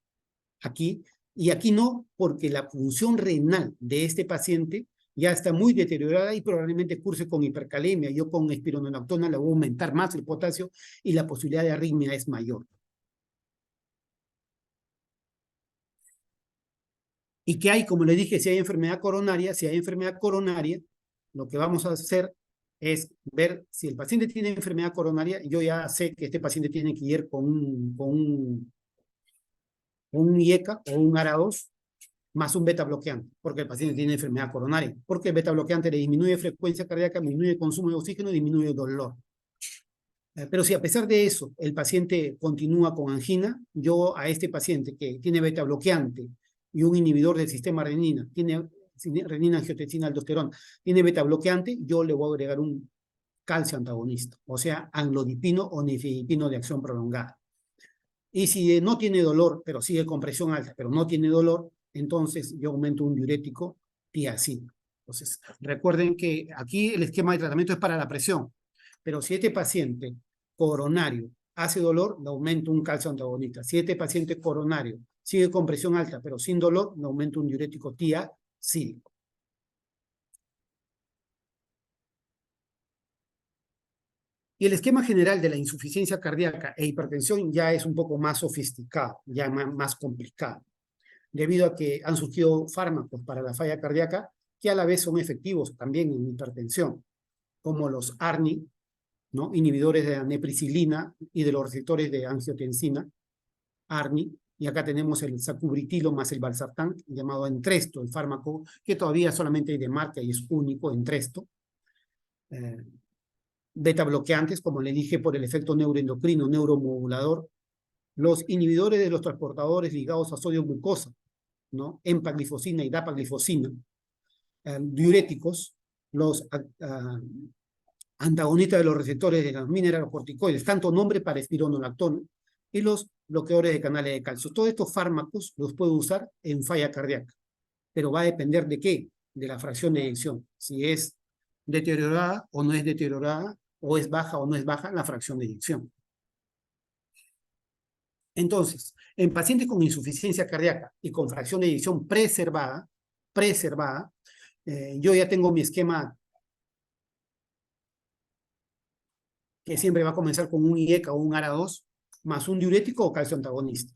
Speaker 1: aquí, y aquí no, porque la función renal de este paciente ya está muy deteriorada y probablemente curse con hipercalemia. Yo con espironolactona le voy a aumentar más el potasio y la posibilidad de arritmia es mayor. Y que hay, como le dije, si hay enfermedad coronaria, lo que vamos a hacer es ver si el paciente tiene enfermedad coronaria. Yo ya sé que este paciente tiene que ir con un IECA o un ARA2 más un beta bloqueante, porque el paciente tiene enfermedad coronaria, porque el beta bloqueante le disminuye frecuencia cardíaca, disminuye el consumo de oxígeno, disminuye el dolor. Pero si a pesar de eso el paciente continúa con angina, yo a este paciente que tiene beta bloqueante y un inhibidor del sistema renina, tiene renina, angiotensina, aldosterona, tiene beta bloqueante, yo le voy a agregar un calcio antagonista, o sea, amlodipino o nifedipino de acción prolongada. Y si no tiene dolor, pero sigue con presión alta, pero no tiene dolor, entonces yo aumento un diurético tiacida. Entonces, recuerden que aquí el esquema de tratamiento es para la presión, pero si este paciente coronario hace dolor, le aumento un calcio antagonista. Si este paciente coronario sigue con presión alta, pero sin dolor, le aumento un diurético tiacídico. Y el esquema general de la insuficiencia cardíaca e hipertensión ya es un poco más sofisticado, ya más complicado, debido a que han surgido fármacos para la falla cardíaca que a la vez son efectivos también en hipertensión, como los ARNI, ¿no? Inhibidores de la nepricilina y de los receptores de angiotensina, ARNI, y acá tenemos el sacubritilo más el valsartán, llamado Entresto, el fármaco que todavía solamente hay de marca y es único, Entresto. Beta bloqueantes, como le dije, por el efecto neuroendocrino, neuromodulador, los inhibidores de los transportadores ligados a sodio glucosa, ¿no? Empaglifosina y dapaglifosina, diuréticos, los antagonistas de los receptores de los mineralocorticoides, tanto nombre para espironolactona, y los bloqueadores de canales de calcio. Todos estos fármacos los puedo usar en falla cardíaca, pero va a depender de qué, de la fracción de eyección, si es deteriorada o no es deteriorada, o es baja o no es baja la fracción de eyección. Entonces, en pacientes con insuficiencia cardíaca y con fracción de eyección preservada, yo ya tengo mi esquema que siempre va a comenzar con un IECA o un ARA2 más un diurético o calcio antagonista.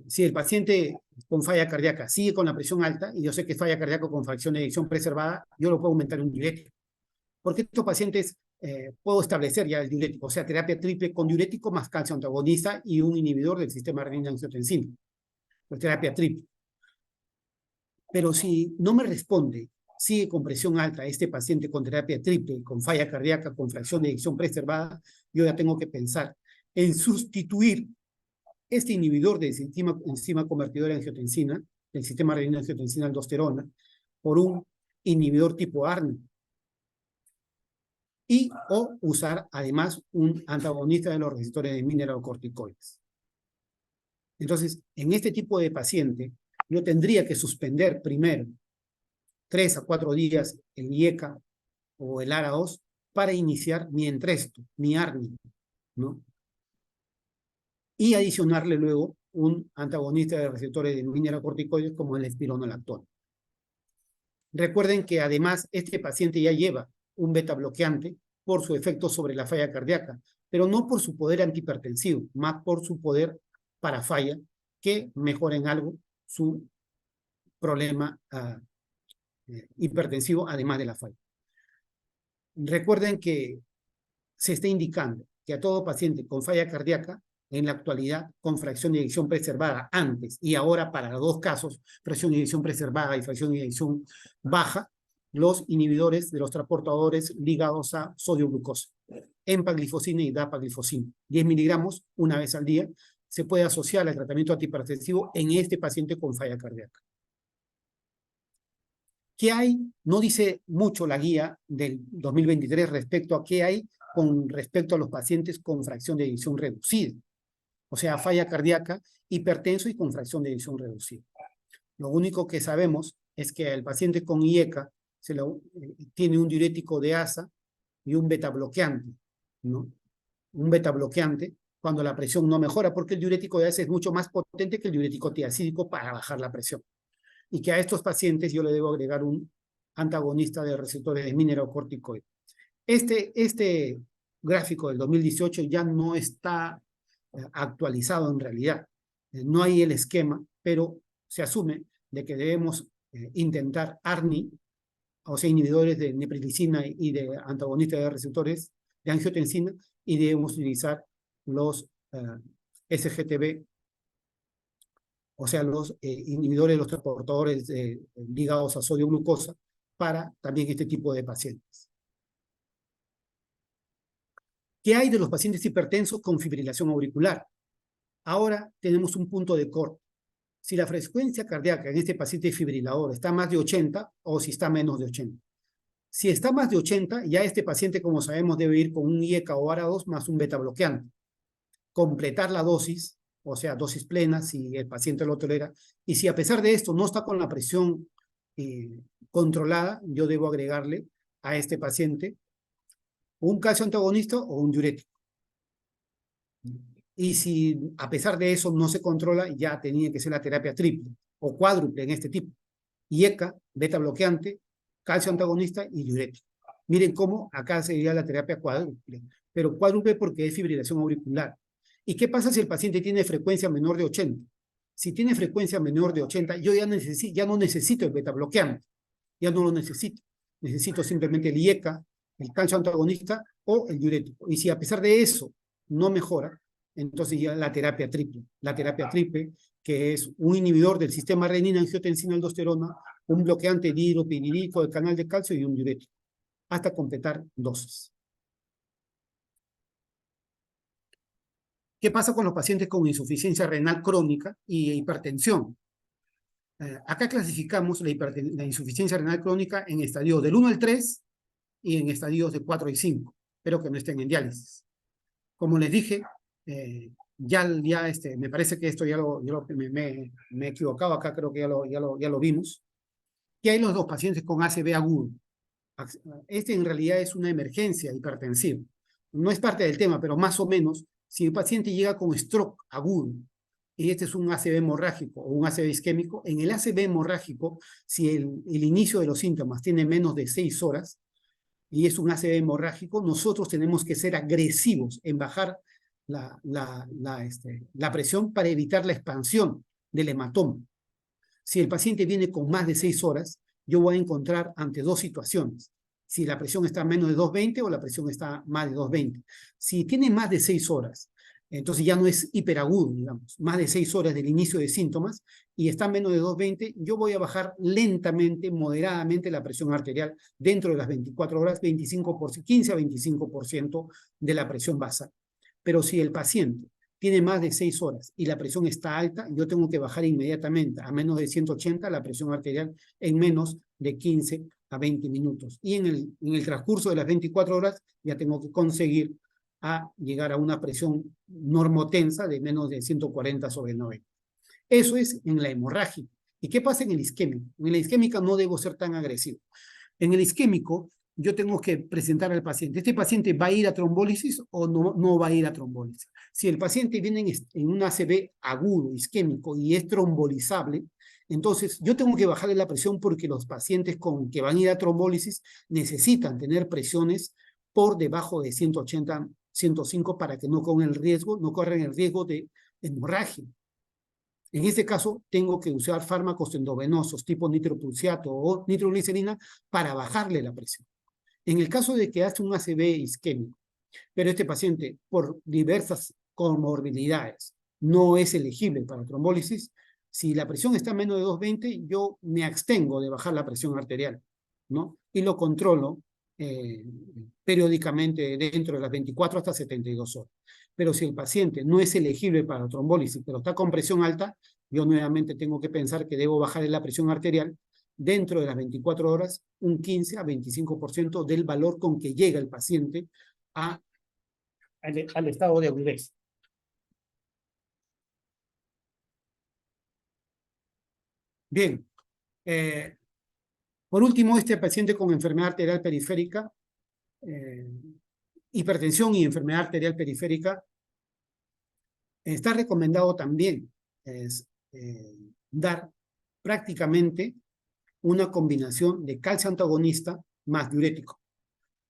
Speaker 1: Si el paciente con falla cardíaca sigue con la presión alta, y yo sé que falla cardíaca con fracción de eyección preservada, yo lo puedo aumentar un diurético. Porque estos pacientes puedo establecer ya el diurético, o sea, terapia triple con diurético más calcio antagonista y un inhibidor del sistema renina-angiotensina. Pues terapia triple. Pero si no me responde, sigue con presión alta este paciente con terapia triple, con falla cardíaca, con fracción de eyección preservada, yo ya tengo que pensar en sustituir este inhibidor de enzima convertidora de angiotensina, del sistema renina-angiotensina aldosterona, por un inhibidor tipo ARNI, y o usar además un antagonista de los receptores de mineralocorticoides. Entonces, en este tipo de paciente, yo tendría que suspender primero 3 a 4 días el IECA o el ARA2 para iniciar mi Entresto, mi ARNI, ¿no? Y adicionarle luego un antagonista de receptores de mineralocorticoides como el espironolactona. Recuerden que además este paciente ya lleva un beta bloqueante por su efecto sobre la falla cardíaca, pero no por su poder antihipertensivo, más por su poder para falla, que mejora en algo su problema hipertensivo, además de la falla. Recuerden que se está indicando que a todo paciente con falla cardíaca, en la actualidad, con fracción de eyección preservada antes y ahora para los dos casos, fracción de eyección preservada y fracción de eyección baja, los inhibidores de los transportadores ligados a sodio glucosa, empaglifosina y dapaglifosina, 10 miligramos una vez al día, se puede asociar al tratamiento antihipertensivo en este paciente con falla cardíaca. ¿Qué hay? No dice mucho la guía del 2023 respecto a qué hay con respecto a los pacientes con fracción de eyección reducida. O sea, falla cardíaca, hipertenso y con fracción de eyección reducida. Lo único que sabemos es que el paciente con IECA tiene un diurético de ASA y un beta bloqueante, ¿no? Un beta bloqueante cuando la presión no mejora, porque el diurético de ASA es mucho más potente que el diurético tiacídico para bajar la presión. Y que a estos pacientes yo le debo agregar un antagonista de receptores de mineralocorticoides. Este gráfico del 2018 ya no está actualizado en realidad. No hay el esquema, pero se asume de que debemos intentar ARNI, o sea, inhibidores de neprilicina y de antagonistas de receptores de angiotensina, y debemos utilizar los SGTB, o sea, los inhibidores de los transportadores ligados a sodio glucosa para también este tipo de pacientes. ¿Qué hay de los pacientes hipertensos con fibrilación auricular? Ahora tenemos un punto de corte. Si la frecuencia cardíaca en este paciente fibrilador está más de 80 o si está menos de 80. Si está más de 80, ya este paciente, como sabemos, debe ir con un IECA o ARA2 más un beta bloqueante. Completar la dosis, o sea, dosis plena, si el paciente lo tolera. Y si a pesar de esto no está con la presión controlada, yo debo agregarle a este paciente un calcio antagonista o un diurético. Y si a pesar de eso no se controla, ya tenía que ser la terapia triple o cuádruple en este tipo. IECA, beta bloqueante, calcio antagonista y diurético. Miren cómo acá sería la terapia cuádruple, pero cuádruple porque es fibrilación auricular. ¿Y qué pasa si el paciente tiene frecuencia menor de 80? Si tiene frecuencia menor de 80, yo ya no necesito el beta bloqueante, ya no lo necesito. Necesito simplemente el IECA, el calcio antagonista o el diurético. Y si a pesar de eso no mejora, entonces ya la terapia triple, que es un inhibidor del sistema renina-angiotensina-aldosterona, un bloqueante dihidropiridínico del canal de calcio y un diurético, hasta completar dosis. ¿Qué pasa con los pacientes con insuficiencia renal crónica y hipertensión? Acá clasificamos la insuficiencia renal crónica en estadios del 1 al 3 y en estadios de 4 y 5, pero que no estén en diálisis. Como les dije, me parece que esto me he equivocado acá, creo que ya lo vimos. Y hay los dos pacientes con ACV agudo. Este en realidad es una emergencia hipertensiva. No es parte del tema, pero más o menos, si el paciente llega con stroke agudo, y este es un ACV hemorrágico o un ACV isquémico, en el ACV hemorrágico, si el inicio de los síntomas tiene menos de 6 horas, y es un ACV hemorrágico, nosotros tenemos que ser agresivos en bajar la presión para evitar la expansión del hematoma. Si el paciente viene con más de 6 horas, yo voy a encontrar ante dos situaciones. Si la presión está menos de 220 o la presión está más de 220. Si tiene más de 6 horas, entonces ya no es hiperagudo, digamos, más de 6 horas del inicio de síntomas y está menos de 220, yo voy a bajar lentamente, moderadamente la presión arterial dentro de las 24 horas, 15 a 25% de la presión basal. Pero si el paciente tiene más de 6 horas y la presión está alta, yo tengo que bajar inmediatamente a menos de 180 la presión arterial en menos de 15 a 20 minutos. Y en el transcurso de las 24 horas ya tengo que conseguir a llegar a una presión normotensa de menos de 140 sobre 90. Eso es en la hemorrágica. ¿Y qué pasa en el isquémico? En la isquémica no debo ser tan agresivo. En el isquémico yo tengo que presentar al paciente. ¿Este paciente va a ir a trombólisis o no va a ir a trombólisis? Si el paciente viene en un ACV agudo, isquémico, y es trombolizable, entonces yo tengo que bajarle la presión porque los pacientes que van a ir a trombólisis necesitan tener presiones por debajo de 180, 105 para que no corran el riesgo de hemorragia. En este caso, tengo que usar fármacos endovenosos tipo nitroprusiato o nitroglicerina para bajarle la presión. En el caso de que hace un ACV isquémico, pero este paciente, por diversas comorbilidades, no es elegible para trombólisis, si la presión está menos de 220, yo me abstengo de bajar la presión arterial, ¿no? Y lo controlo periódicamente dentro de las 24 hasta 72 horas. Pero si el paciente no es elegible para trombólisis, pero está con presión alta, yo nuevamente tengo que pensar que debo bajar la presión arterial dentro de las 24 horas, un 15 a 25% del valor con que llega el paciente al estado de agudez. Bien. Por último, este paciente con enfermedad arterial periférica, hipertensión y enfermedad arterial periférica, está recomendado también dar prácticamente una combinación de calcio antagonista más diurético.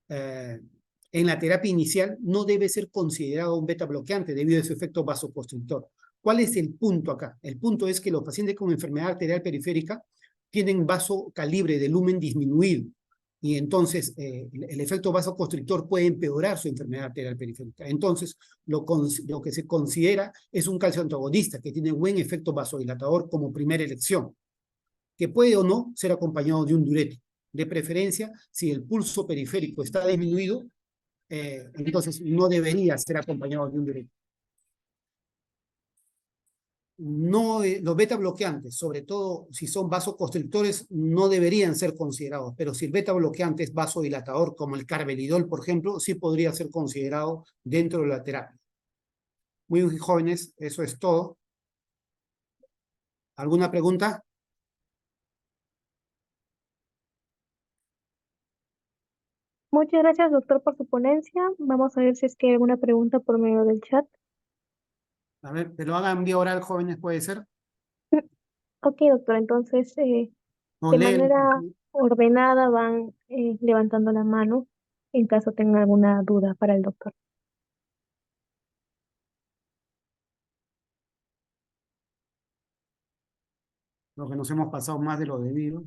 Speaker 1: En la terapia inicial no debe ser considerado un beta bloqueante debido a su efecto vasoconstrictor. ¿Cuál es el punto acá? El punto es que los pacientes con enfermedad arterial periférica tienen vaso calibre de lumen disminuido y entonces el efecto vasoconstrictor puede empeorar su enfermedad arterial periférica. Entonces, lo que se considera es un calcio antagonista que tiene buen efecto vasodilatador como primera elección, que puede o no ser acompañado de un diurético. De preferencia, si el pulso periférico está disminuido, entonces no debería ser acompañado de un diurético. No, los beta bloqueantes, sobre todo si son vasoconstrictores, no deberían ser considerados, pero si el beta bloqueante es vasodilatador, como el carvedilol, por ejemplo, sí podría ser considerado dentro de la terapia. Muy jóvenes, eso es todo. ¿Alguna pregunta?
Speaker 3: Muchas gracias, doctor, por su ponencia. Vamos a ver si es que hay alguna pregunta por medio del chat.
Speaker 1: A ver, te lo hagan vía oral, jóvenes, puede ser.
Speaker 3: Ok, doctor, entonces
Speaker 1: No
Speaker 3: de
Speaker 1: leen.
Speaker 3: manera ordenada van levantando la mano en caso tengan alguna duda para el doctor.
Speaker 1: Lo que nos hemos pasado más de lo debido.